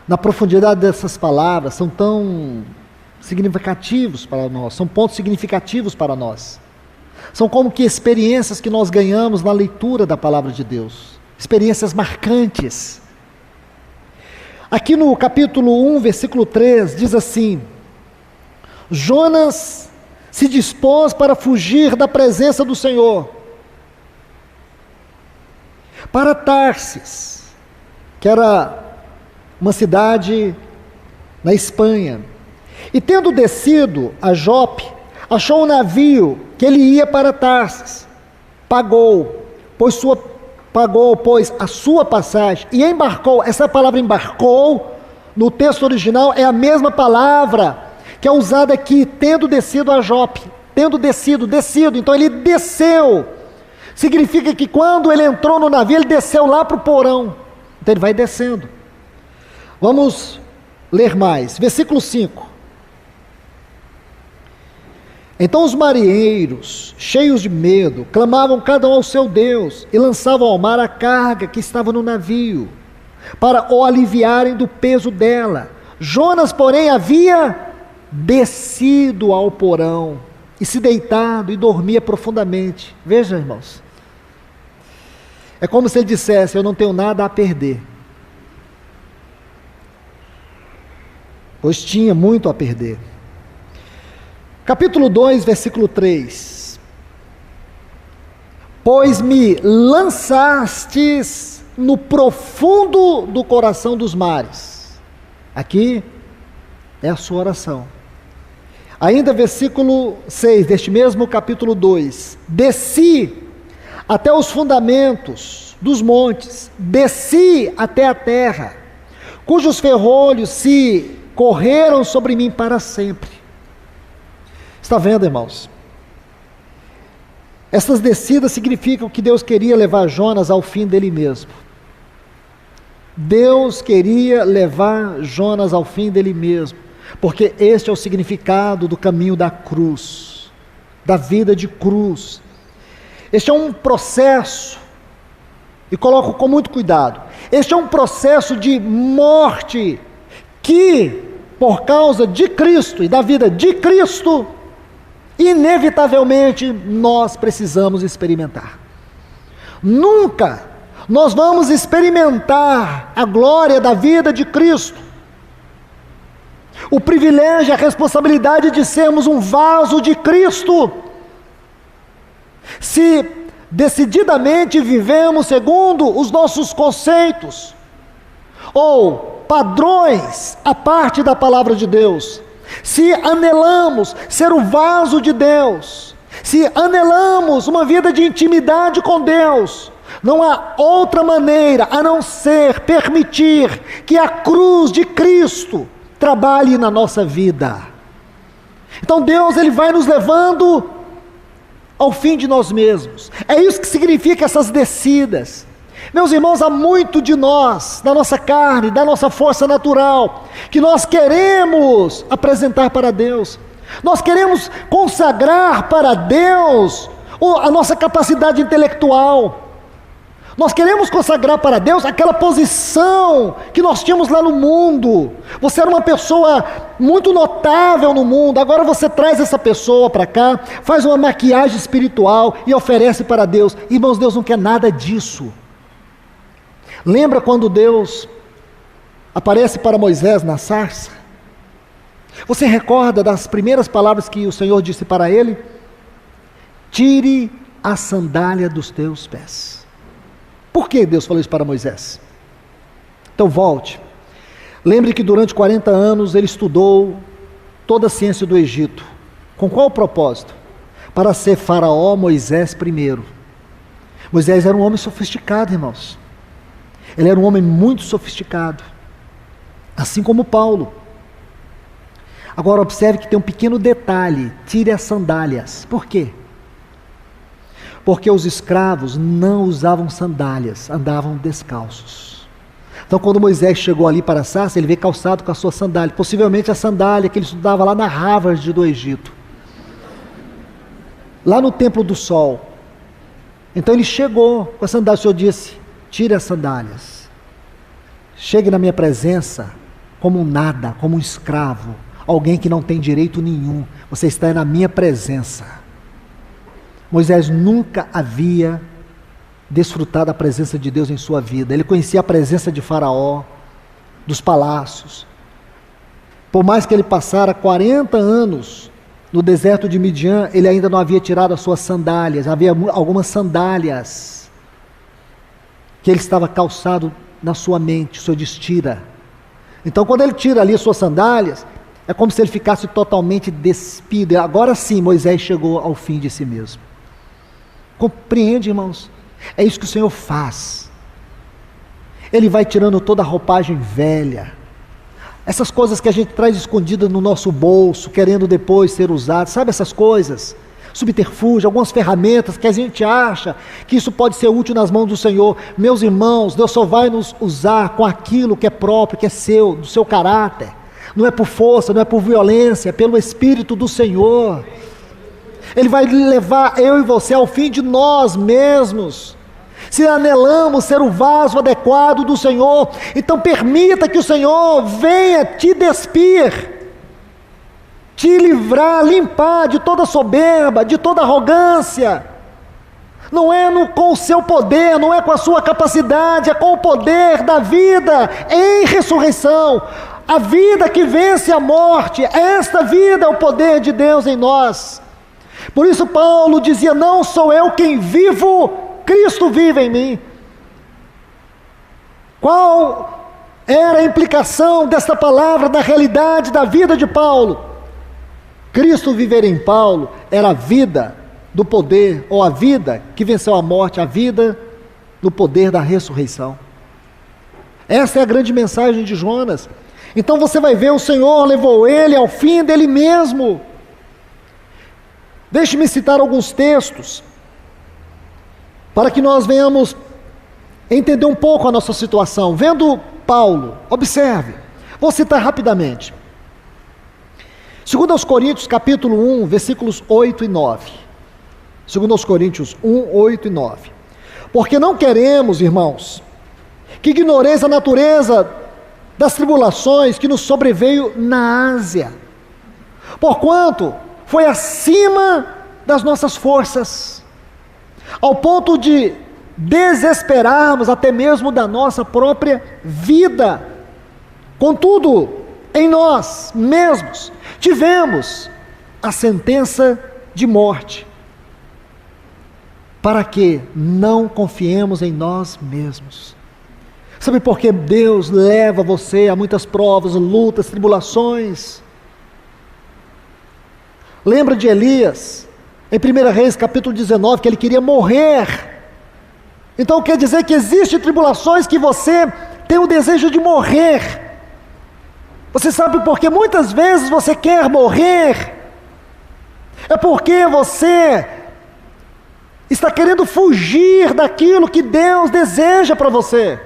na profundidade dessas palavras, são tão significativos para nós, são pontos significativos para nós. São como que experiências que nós ganhamos na leitura da palavra de Deus, experiências marcantes. Aqui no capítulo 1, versículo 3, diz assim: Jonas se dispôs para fugir da presença do Senhor, para Tarsis, que era uma cidade na Espanha, e tendo descido a Jope, achou um navio que ele ia para Tarsis, pagou, pois a sua passagem, e embarcou. Essa palavra embarcou, no texto original, é a mesma palavra que é usada aqui, tendo descido a Jope, tendo descido, então ele desceu, significa que quando ele entrou no navio, ele desceu lá para o porão, então ele vai descendo. Vamos ler mais, versículo 5. Então os marinheiros, cheios de medo, clamavam cada um ao seu Deus, e lançavam ao mar a carga que estava no navio, para o aliviarem do peso dela. Jonas, porém, havia descido ao porão, e se deitado, e dormia profundamente. Veja, irmãos, é como se ele dissesse: eu não tenho nada a perder, pois tinha muito a perder. Capítulo 2, versículo 3. Pois me lançastes no profundo do coração dos mares. Aqui é a sua oração. Ainda versículo 6, deste mesmo capítulo 2. Desci até os fundamentos dos montes, desci até a terra, cujos ferrolhos se correram sobre mim para sempre. Está vendo, irmãos? Essas descidas significam que Deus queria levar Jonas ao fim dele mesmo. Deus queria levar Jonas ao fim dele mesmo, porque este é o significado do caminho da cruz, da vida de cruz. Este é um processo, e coloco com muito cuidado, este é um processo de morte, que por causa de Cristo e da vida de Cristo, inevitavelmente nós precisamos experimentar. Nunca nós vamos experimentar a glória da vida de Cristo, o privilégio, a responsabilidade de sermos um vaso de Cristo, se decididamente vivemos segundo os nossos conceitos, ou padrões à parte da palavra de Deus, se anelamos ser o vaso de Deus, se anelamos uma vida de intimidade com Deus, não há outra maneira a não ser permitir que a cruz de Cristo trabalhe na nossa vida. Então Deus, Ele vai nos levando ao fim de nós mesmos. É isso que significa essas descidas. Meus irmãos, há muito de nós, da nossa carne, da nossa força natural, que nós queremos apresentar para Deus. Nós queremos consagrar para Deus a nossa capacidade intelectual. Nós queremos consagrar para Deus aquela posição que nós tínhamos lá no mundo. Você era uma pessoa muito notável no mundo, agora você traz essa pessoa para cá, faz uma maquiagem espiritual e oferece para Deus. Irmãos, Deus não quer nada disso. Lembra quando Deus aparece para Moisés na sarça? Você recorda das primeiras palavras que o Senhor disse para ele? Tire a sandália dos teus pés. Por que Deus falou isso para Moisés? Então volte. Lembre que durante 40 anos ele estudou toda a ciência do Egito. Com qual propósito? Para ser faraó Moisés primeiro. Moisés era um homem sofisticado, irmãos. Ele era um homem muito sofisticado. Assim como Paulo. Agora observe que tem um pequeno detalhe. Tire as sandálias. Por quê? Porque os escravos não usavam sandálias, andavam descalços. Então quando Moisés chegou ali para a sarça, ele veio calçado com a sua sandália, possivelmente a sandália que ele estudava lá na Harvard do Egito, lá no Templo do Sol. Então ele chegou com a sandália, o Senhor disse, tire as sandálias, chegue na minha presença como um nada, como um escravo, alguém que não tem direito nenhum, você está na minha presença. Moisés nunca havia desfrutado da presença de Deus em sua vida. Ele conhecia a presença de Faraó, dos palácios. Por mais que ele passara 40 anos no deserto de Midian, ele ainda não havia tirado as suas sandálias. Havia algumas sandálias que ele estava calçado na sua mente. O Senhor diz, tira. Então quando ele tira ali as suas sandálias, é como se ele ficasse totalmente despido. Agora sim, Moisés chegou ao fim de si mesmo. Compreende, irmãos? É isso que o Senhor faz. Ele vai tirando toda a roupagem velha, essas coisas que a gente traz escondidas no nosso bolso, querendo depois ser usadas, sabe essas coisas? Subterfúgio, algumas ferramentas que a gente acha que isso pode ser útil nas mãos do Senhor. Meus irmãos, Deus só vai nos usar com aquilo que é próprio, que é seu, do seu caráter. Não é por força, não é por violência, é pelo Espírito do Senhor. Ele vai levar eu e você ao fim de nós mesmos. Se anelamos ser o vaso adequado do Senhor, então permita que o Senhor venha te despir, te livrar, limpar de toda soberba, de toda arrogância. Não é com o seu poder, não é com a sua capacidade, é com o poder da vida em ressurreição. A vida que vence a morte, esta vida é o poder de Deus em nós. Por isso Paulo dizia, não sou eu quem vivo, Cristo vive em mim. Qual era a implicação desta palavra na realidade da vida de Paulo? Cristo viver em Paulo era a vida do poder, ou a vida que venceu a morte, a vida do poder da ressurreição. Essa é a grande mensagem de Jonas. Então você vai ver, o Senhor levou ele ao fim dele mesmo. Deixe-me citar alguns textos, para que nós venhamos entender um pouco a nossa situação. Vendo Paulo, observe, vou citar rapidamente. 2 Coríntios capítulo 1, versículos 8 e 9. 2 Coríntios 1, 8 e 9. Porque não queremos, irmãos, que ignoreis a natureza das tribulações que nos sobreveio na Ásia, porquanto foi acima das nossas forças, ao ponto de desesperarmos até mesmo da nossa própria vida. Contudo, em nós mesmos tivemos a sentença de morte. para que não confiemos em nós mesmos. Sabe por que Deus leva você a muitas provas, lutas, tribulações? Lembra de Elias, em 1 Reis capítulo 19, que ele queria morrer. Então quer dizer que existem tribulações que você tem o desejo de morrer. Você sabe por que muitas vezes você quer morrer? É porque você está querendo fugir daquilo que Deus deseja para você.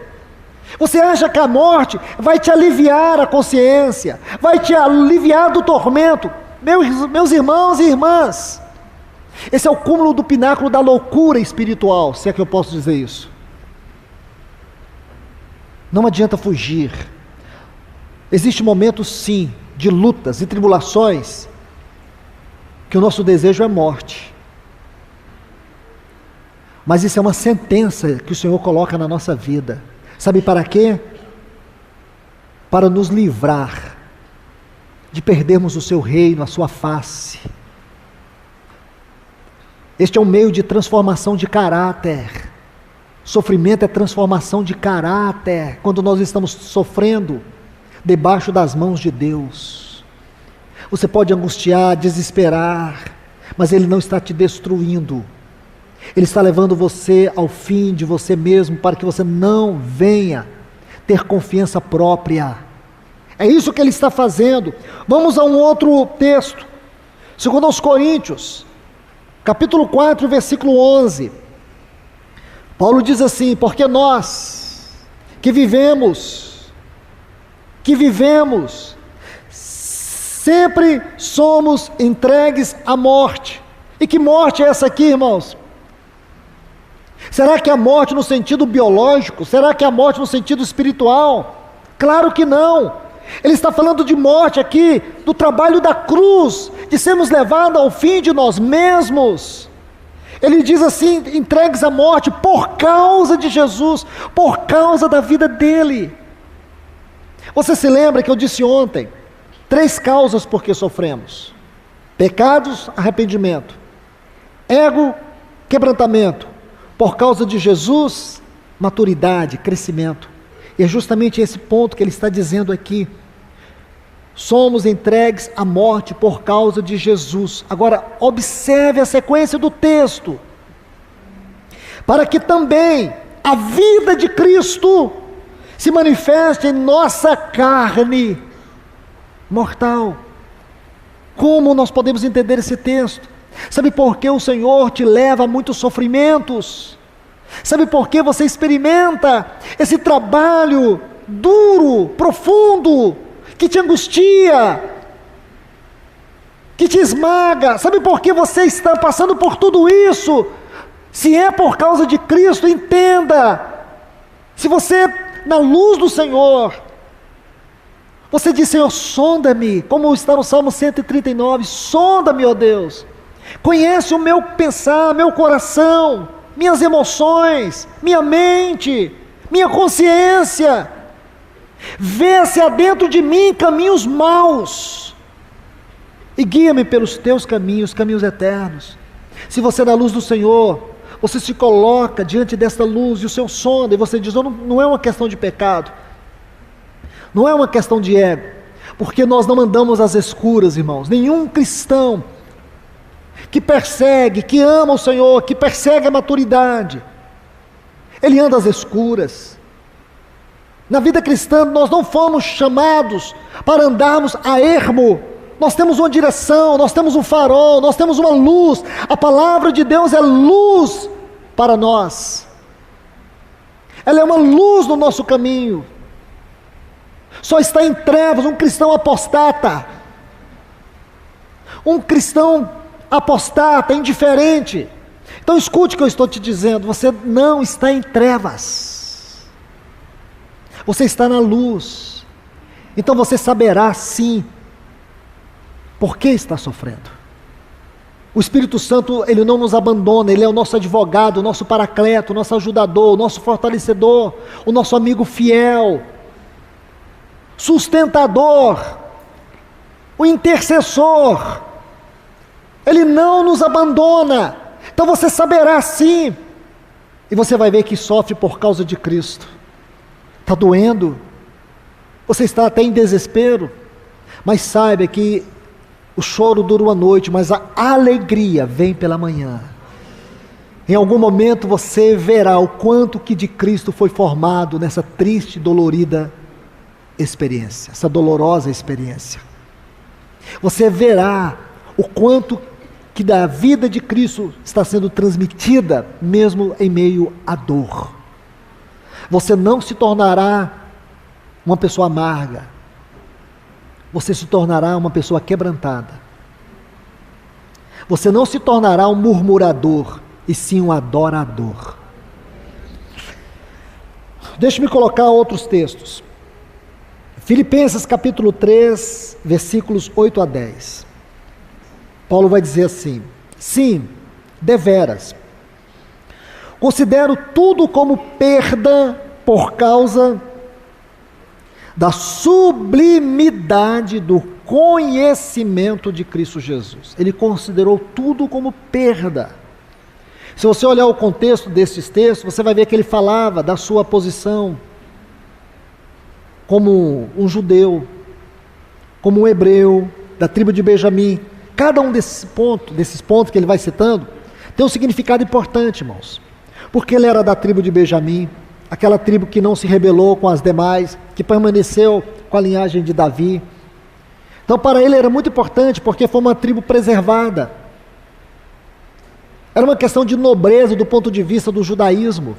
Você acha que a morte vai te aliviar a consciência, vai te aliviar do tormento. Meus irmãos e irmãs, esse é o cúmulo do pináculo da loucura espiritual, se é que eu posso dizer isso. Não adianta fugir. Existem momentos sim, de lutas e tribulações, que o nosso desejo é morte. Mas isso é uma sentença que o Senhor coloca na nossa vida. Sabe para quê? Para nos livrar de perdermos o seu reino, a sua face. Este é um meio de transformação de caráter. Sofrimento é transformação de caráter. Quando nós estamos sofrendo debaixo das mãos de Deus, você pode angustiar, desesperar, mas Ele não está te destruindo. Ele está levando você ao fim de você mesmo, para que você não venha ter confiança própria. É isso que Ele está fazendo. Vamos a um outro texto, 2 Coríntios, capítulo 4, versículo 11. Paulo diz assim: porque nós que vivemos, sempre somos entregues à morte. E que morte é essa aqui, irmãos? Será que é a morte no sentido biológico? Será que é a morte no sentido espiritual? Claro que não. Ele está falando de morte aqui, do trabalho da cruz, de sermos levados ao fim de nós mesmos. Ele diz assim: entregues à morte por causa de Jesus, por causa da vida dele. Você se lembra que eu disse ontem, 3 causas por que sofremos: pecados, arrependimento; ego, quebrantamento; por causa de Jesus, maturidade, crescimento. E é justamente esse ponto que ele está dizendo aqui. Somos entregues à morte por causa de Jesus. Agora, observe a sequência do texto. Para que também a vida de Cristo se manifeste em nossa carne mortal. Como nós podemos entender esse texto? Sabe por que o Senhor te leva a muitos sofrimentos? Sabe por que você experimenta esse trabalho duro, profundo, que te angustia, que te esmaga? Sabe por que você está passando por tudo isso? Se é por causa de Cristo, entenda. Se você, na luz do Senhor, você diz: Senhor, sonda-me, como está no Salmo 139, sonda-me, ó Deus, conhece o meu pensar, meu coração, minhas emoções, minha mente, minha consciência, vê se há dentro de mim caminhos maus, e guia-me pelos teus caminhos, caminhos eternos. Se você, na luz do Senhor, você se coloca diante desta luz, e o Senhor sonda, e você diz: não é uma questão de pecado, não é uma questão de ego, porque nós não andamos às escuras, irmãos. Nenhum cristão que persegue, que ama o Senhor, que persegue a maturidade, ele anda às escuras. Na vida cristã, nós não fomos chamados para andarmos a ermo. Nós temos uma direção, nós temos um farol, nós temos uma luz. A palavra de Deus é luz para nós. Ela é uma luz no nosso caminho. Só está em trevas um cristão apostata. Um cristão apostata, indiferente. Então escute o que eu estou te dizendo: você não está em trevas, você está na luz. Então você saberá sim por que está sofrendo. O Espírito Santo, ele não nos abandona, ele é o nosso advogado, o nosso paracleto, o nosso ajudador, o nosso fortalecedor, o nosso amigo fiel, sustentador, o intercessor. Ele não nos abandona. Então você saberá sim, e você vai ver que sofre por causa de Cristo. Está doendo, você está até em desespero, mas saiba que o choro dura uma noite, mas a alegria vem pela manhã. Em algum momento você verá o quanto que de Cristo foi formado nessa triste, dolorida experiência, essa dolorosa experiência. Você verá o quanto que da vida de Cristo está sendo transmitida, mesmo em meio à dor. Você não se tornará uma pessoa amarga, você se tornará uma pessoa quebrantada. Você não se tornará um murmurador, e sim um adorador. Deixe-me colocar outros textos. Filipenses capítulo 3, versículos 8 a 10. Paulo vai dizer assim: sim, deveras, considero tudo como perda por causa da sublimidade do conhecimento de Cristo Jesus. Ele considerou tudo como perda. Se você olhar o contexto desses textos, você vai ver que ele falava da sua posição como um judeu, como um hebreu, da tribo de Benjamim. Cada um desses pontos que ele vai citando, tem um significado importante, irmãos. Porque ele era da tribo de Benjamim, aquela tribo que não se rebelou com as demais, que permaneceu com a linhagem de Davi. Então para ele era muito importante, porque foi uma tribo preservada. Era uma questão de nobreza do ponto de vista do judaísmo.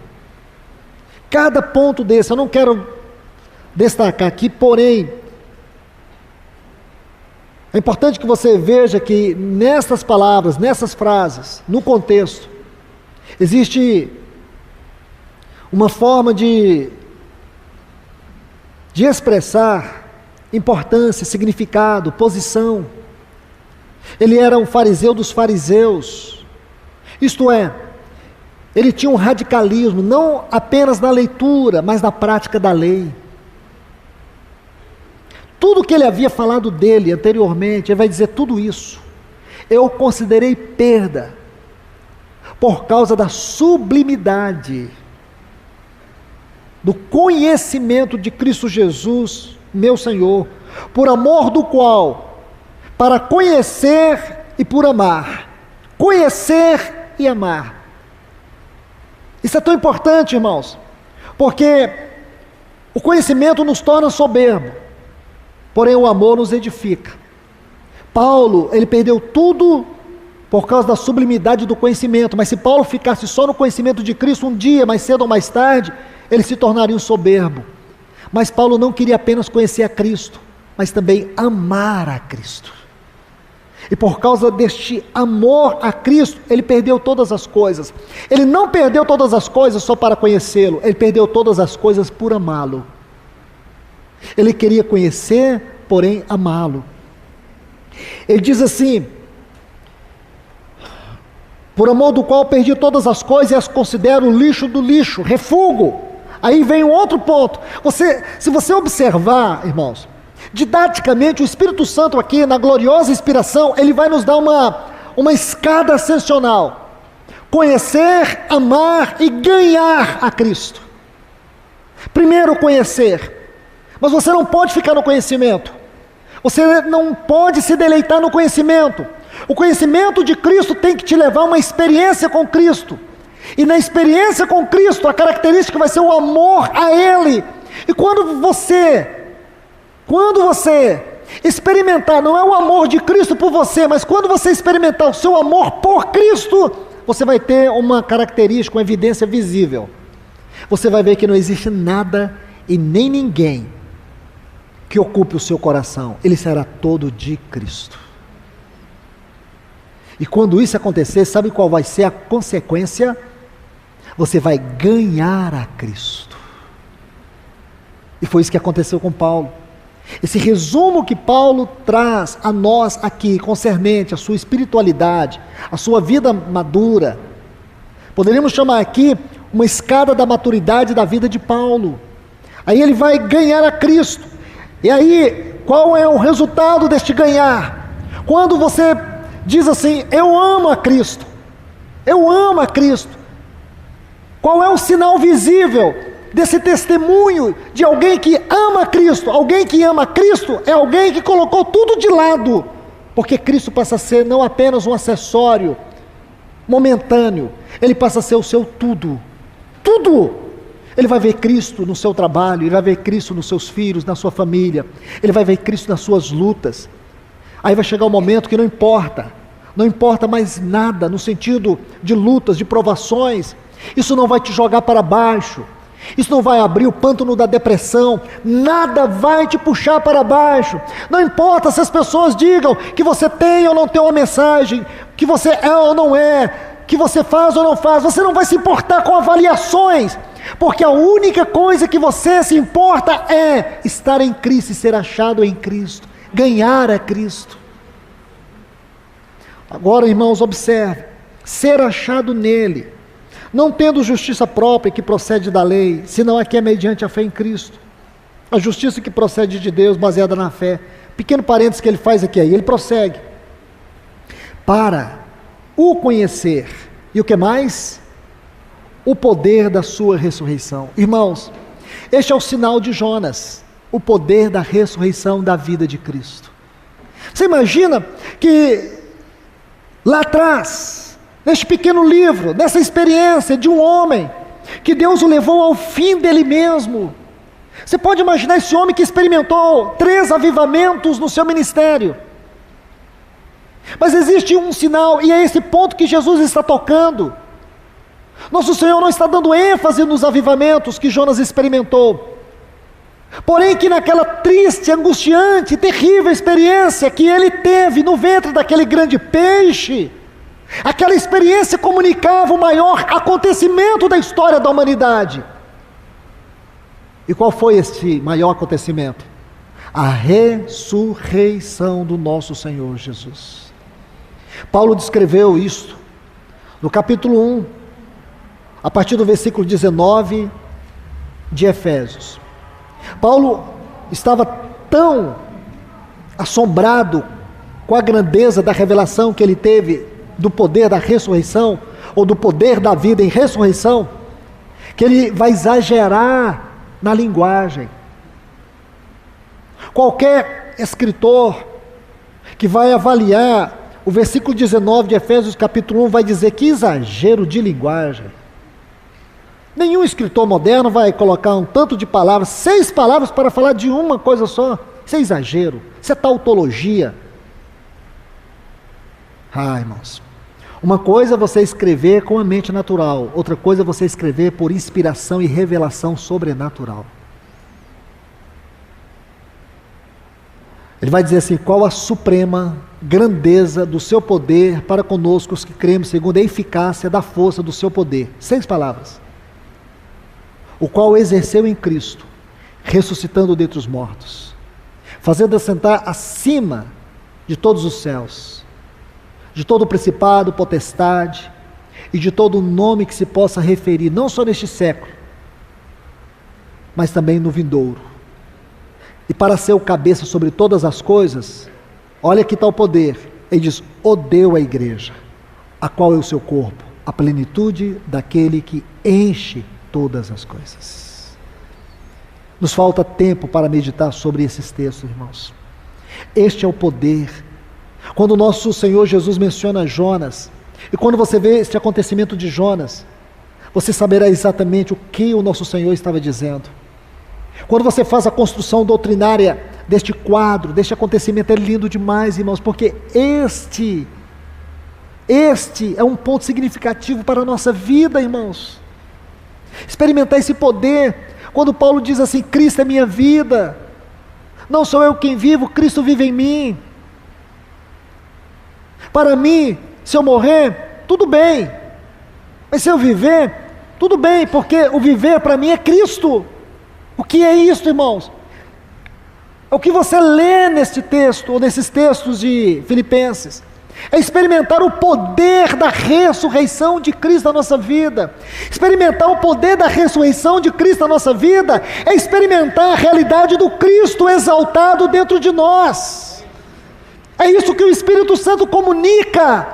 Cada ponto desse, eu não quero destacar aqui, porém, é importante que você veja que nessas palavras, nessas frases, no contexto, existe uma forma de expressar importância, significado, posição. Ele era um fariseu dos fariseus. Isto é, ele tinha um radicalismo, não apenas na leitura, mas na prática da lei. Tudo que ele havia falado dele anteriormente, ele vai dizer tudo isso. Eu considerei perda, por causa da sublimidade, do conhecimento de Cristo Jesus, meu Senhor, por amor do qual, para conhecer e por amar, conhecer e amar. Isso é tão importante, irmãos, porque o conhecimento nos torna soberbo, porém o amor nos edifica. Paulo, ele perdeu tudo por causa da sublimidade do conhecimento, mas se Paulo ficasse só no conhecimento de Cristo, um dia, mais cedo ou mais tarde, ele se tornaria um soberbo. Mas Paulo não queria apenas conhecer a Cristo, mas também amar a Cristo. E por causa deste amor a Cristo, ele perdeu todas as coisas. Ele não perdeu todas as coisas só para conhecê-lo, ele perdeu todas as coisas por amá-lo. Ele queria conhecer, porém amá-lo. Ele diz assim: por amor do qual perdi todas as coisas e as considero lixo do lixo, refúgio. Aí vem um outro ponto. Se você observar, irmãos, didaticamente, o Espírito Santo aqui, na gloriosa inspiração, ele vai nos dar uma escada ascensional. Conhecer, amar e ganhar a Cristo. Primeiro conhecer, mas você não pode ficar no conhecimento. Você não pode se deleitar no conhecimento. O conhecimento de Cristo tem que te levar a uma experiência com Cristo. E na experiência com Cristo, a característica vai ser o amor a Ele. E quando você experimentar, não é o amor de Cristo por você, mas quando você experimentar o seu amor por Cristo, você vai ter uma característica, uma evidência visível. Você vai ver que não existe nada e nem ninguém que ocupe o seu coração. Ele será todo de Cristo. E quando isso acontecer, sabe qual vai ser a consequência? Você vai ganhar a Cristo. E foi isso que aconteceu com Paulo. Esse resumo que Paulo traz a nós aqui, concernente à sua espiritualidade, à sua vida madura, poderíamos chamar aqui uma escada da maturidade da vida de Paulo. Aí ele vai ganhar a Cristo. E aí, qual é o resultado deste ganhar? Quando você diz assim: eu amo a Cristo, eu amo a Cristo. Qual é o sinal visível desse testemunho de alguém que ama Cristo? Alguém que ama Cristo é alguém que colocou tudo de lado, porque Cristo passa a ser não apenas um acessório momentâneo, ele passa a ser o seu tudo, tudo. Ele vai ver Cristo no seu trabalho, ele vai ver Cristo nos seus filhos, na sua família, ele vai ver Cristo nas suas lutas. Aí vai chegar um momento que não importa mais nada, no sentido de lutas, de provações. Isso não vai te jogar para baixo, isso não vai abrir o pântano da depressão, nada vai te puxar para baixo. Não importa se as pessoas digam que você tem ou não tem uma mensagem, que você é ou não é, que você faz ou não faz, você não vai se importar com avaliações, porque a única coisa que você se importa é estar em Cristo e ser achado em Cristo, ganhar a Cristo. Agora, irmãos, observe, ser achado nele, não tendo justiça própria que procede da lei, senão a que é mediante a fé em Cristo. A justiça que procede de Deus, baseada na fé. Pequeno parênteses que ele faz aqui, aí ele prossegue. Para o conhecer, e o que mais? O poder da sua ressurreição. Irmãos, este é o sinal de Jonas, o poder da ressurreição da vida de Cristo. Você imagina que lá atrás, neste pequeno livro, nessa experiência de um homem, que Deus o levou ao fim dele mesmo. Você pode imaginar esse homem que experimentou 3 avivamentos no seu ministério. Mas existe um sinal, e é esse ponto que Jesus está tocando. Nosso Senhor não está dando ênfase nos avivamentos que Jonas experimentou. Porém que naquela triste, angustiante, terrível experiência que ele teve no ventre daquele grande peixe, aquela experiência comunicava o maior acontecimento da história da humanidade. E qual foi este maior acontecimento? A ressurreição do nosso Senhor Jesus. Paulo descreveu isto no capítulo 1, a partir do versículo 19 de Efésios. Paulo estava tão assombrado com a grandeza da revelação que ele teve do poder da ressurreição, ou do poder da vida em ressurreição, que ele vai exagerar na linguagem. Qualquer escritor que vai avaliar o versículo 19 de Efésios capítulo 1 vai dizer que exagero de linguagem. Nenhum escritor moderno vai colocar um tanto de palavras, 6 palavras para falar de uma coisa só. Isso é exagero, isso é tautologia. Irmãos, uma coisa é você escrever com a mente natural, outra coisa é você escrever por inspiração e revelação sobrenatural. Ele vai dizer assim: qual a suprema grandeza do seu poder para conosco os que cremos, segundo a eficácia da força do seu poder. 6 palavras. O qual exerceu em Cristo, ressuscitando dentre os mortos, fazendo assentar acima de todos os céus, de todo principado, potestade, e de todo nome que se possa referir, não só neste século, mas também no vindouro. E para ser o cabeça sobre todas as coisas, olha que tal poder, ele diz: o deu à igreja, a qual é o seu corpo, a plenitude daquele que enche todas as coisas. Nos falta tempo para meditar sobre esses textos, irmãos. Este é o poder. Quando o nosso Senhor Jesus menciona Jonas, e quando você vê este acontecimento de Jonas, você saberá exatamente o que o nosso Senhor estava dizendo. Quando você faz a construção doutrinária deste quadro, deste acontecimento, é lindo demais, irmãos, porque este é um ponto significativo para a nossa vida, irmãos. Experimentar esse poder, quando Paulo diz assim: Cristo é minha vida, não sou eu quem vivo, Cristo vive em mim. Para mim, se eu morrer, tudo bem, mas se eu viver, tudo bem, porque o viver para mim é Cristo. O que é isso, irmãos? É o que você lê neste texto, ou nesses textos de Filipenses. É experimentar o poder da ressurreição de Cristo na nossa vida. Experimentar o poder da ressurreição de Cristo na nossa vida é experimentar a realidade do Cristo exaltado dentro de nós. É isso que o Espírito Santo comunica.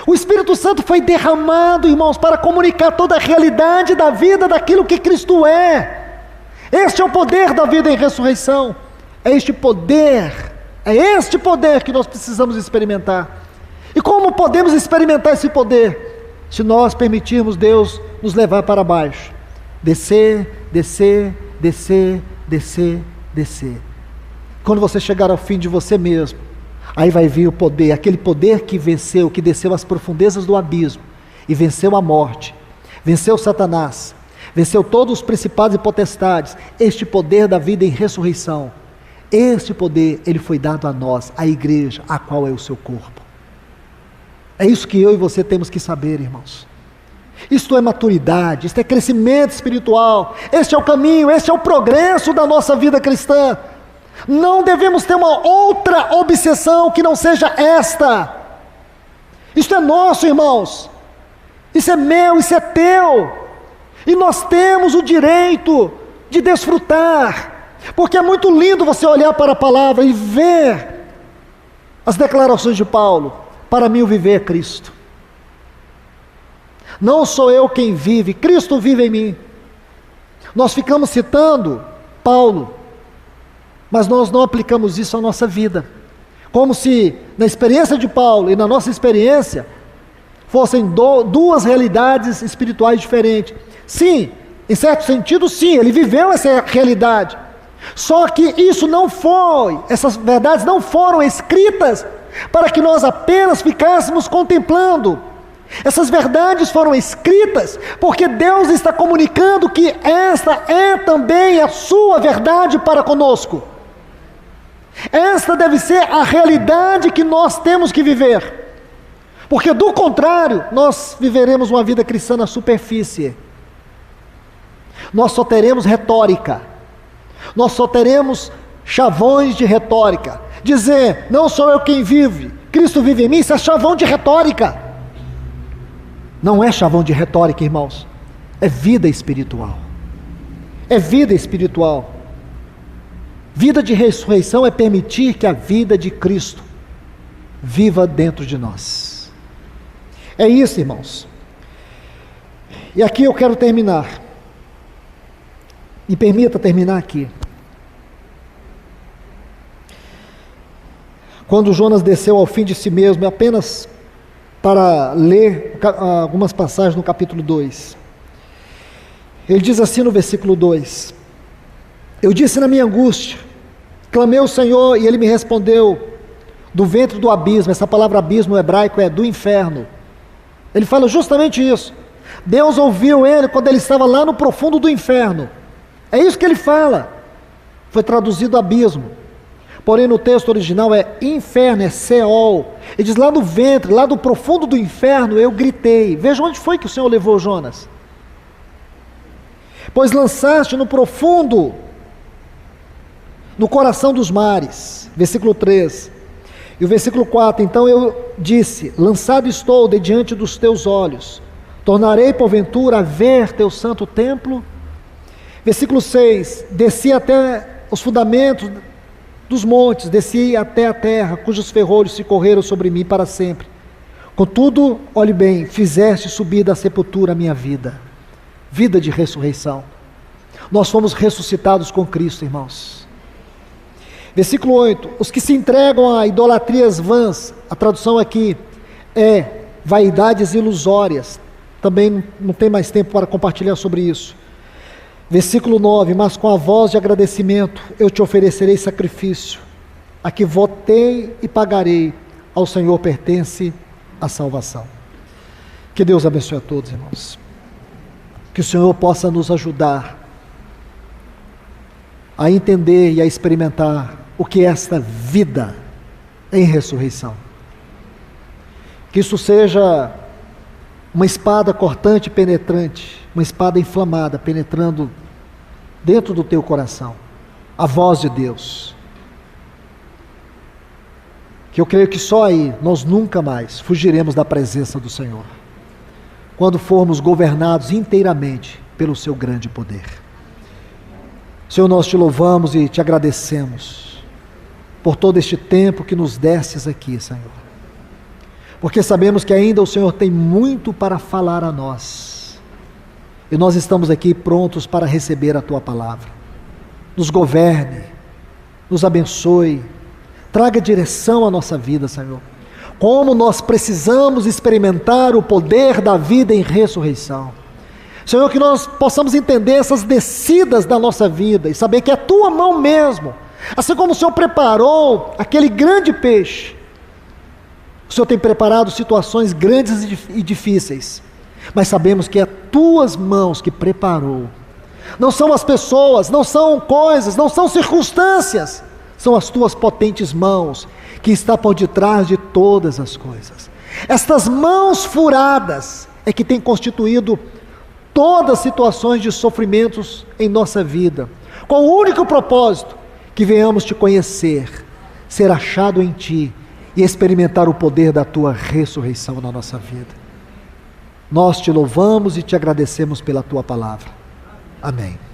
O Espírito Santo foi derramado, irmãos, para comunicar toda a realidade da vida, daquilo que Cristo é. Este é o poder da vida em ressurreição. É este poder que nós precisamos experimentar. E como podemos experimentar esse poder? Se nós permitirmos Deus nos levar para baixo. Descer, descer, descer, descer, descer. Quando você chegar ao fim de você mesmo, aí vai vir o poder, aquele poder que venceu, que desceu às profundezas do abismo e venceu a morte, venceu Satanás, venceu todos os principados e potestades. Este poder da vida em ressurreição, este poder, ele foi dado a nós, a igreja, a qual é o seu corpo. É isso que eu e você temos que saber, irmãos. Isto é maturidade, isto é crescimento espiritual, este é o caminho, este é o progresso da nossa vida cristã. Não devemos ter uma outra obsessão que não seja esta. Isto é nosso, irmãos. Isso é meu, isso é teu. E nós temos o direito de desfrutar. Porque é muito lindo você olhar para a palavra e ver as declarações de Paulo. Para mim o viver é Cristo. Não sou eu quem vive, Cristo vive em mim. Nós ficamos citando Paulo, mas nós não aplicamos isso à nossa vida. Como se na experiência de Paulo e na nossa experiência fossem duas realidades espirituais diferentes. Sim, em certo sentido sim, ele viveu essa realidade. Só que isso não foi, essas verdades não foram escritas para que nós apenas ficássemos contemplando. Essas verdades foram escritas porque Deus está comunicando que esta é também a sua verdade para conosco. Esta deve ser a realidade que nós temos que viver, porque do contrário, nós viveremos uma vida cristã na superfície. Nós só teremos retórica, nós só teremos chavões de retórica. Dizer, não sou eu quem vive, Cristo vive em mim, isso é chavão de retórica. Não é chavão de retórica, irmãos, é vida espiritual. É vida espiritual. Vida de ressurreição é permitir que a vida de Cristo viva dentro de nós. É isso, irmãos. E aqui eu quero terminar. Me permita terminar aqui. Quando Jonas desceu ao fim de si mesmo, apenas para ler algumas passagens no capítulo 2. Ele diz assim no versículo 2: eu disse na minha angústia, clamei ao Senhor e Ele me respondeu do ventre do abismo. Essa palavra abismo no hebraico é do inferno. Ele fala justamente isso. Deus ouviu ele quando ele estava lá no profundo do inferno. É isso que ele fala. Foi traduzido abismo. Porém no texto original é inferno, é Seol. Ele diz lá no ventre, lá do profundo do inferno eu gritei. Veja onde foi que o Senhor levou Jonas. Pois lançaste no profundo, no coração dos mares. Versículo 3. E o versículo 4, então eu disse, lançado estou de diante dos teus olhos, tornarei porventura a ver teu santo templo? Versículo 6, desci até os fundamentos dos montes, desci até a terra, cujos ferrolhos se correram sobre mim para sempre. Contudo, olhe bem, fizeste subir da sepultura a minha vida, vida de ressurreição. Nós fomos ressuscitados com Cristo, irmãos. Versículo 8, os que se entregam a idolatrias vãs, a tradução aqui é vaidades ilusórias, também não tem mais tempo para compartilhar sobre isso. Versículo 9, mas com a voz de agradecimento eu te oferecerei sacrifício, a que votei e pagarei, ao Senhor pertence a salvação. Que Deus abençoe a todos, irmãos. Que o Senhor possa nos ajudar a entender e a experimentar o que é esta vida em ressurreição. Que isso seja uma espada cortante e penetrante, uma espada inflamada, penetrando dentro do teu coração, a voz de Deus. Que eu creio que só aí nós nunca mais fugiremos da presença do Senhor, quando formos governados inteiramente pelo seu grande poder. Senhor, nós te louvamos e te agradecemos por todo este tempo que nos destes aqui, Senhor. porque sabemos que ainda o Senhor tem muito para falar a nós. E nós estamos aqui prontos para receber a Tua palavra. Nos governe, nos abençoe, traga direção à nossa vida, Senhor. Como nós precisamos experimentar o poder da vida em ressurreição. Senhor, que nós possamos entender essas descidas da nossa vida e saber que é a Tua mão mesmo. Assim como o Senhor preparou aquele grande peixe, o Senhor tem preparado situações grandes e difíceis, mas sabemos que é Tuas mãos que preparou. Não são as pessoas, não são coisas, não são circunstâncias, são as Tuas potentes mãos que estão por detrás de todas as coisas. Estas mãos furadas é que têm constituído todas as situações de sofrimentos em nossa vida, com o único propósito que venhamos Te conhecer, ser achado em Ti e experimentar o poder da Tua ressurreição na nossa vida. Nós Te louvamos e Te agradecemos pela Tua palavra. Amém.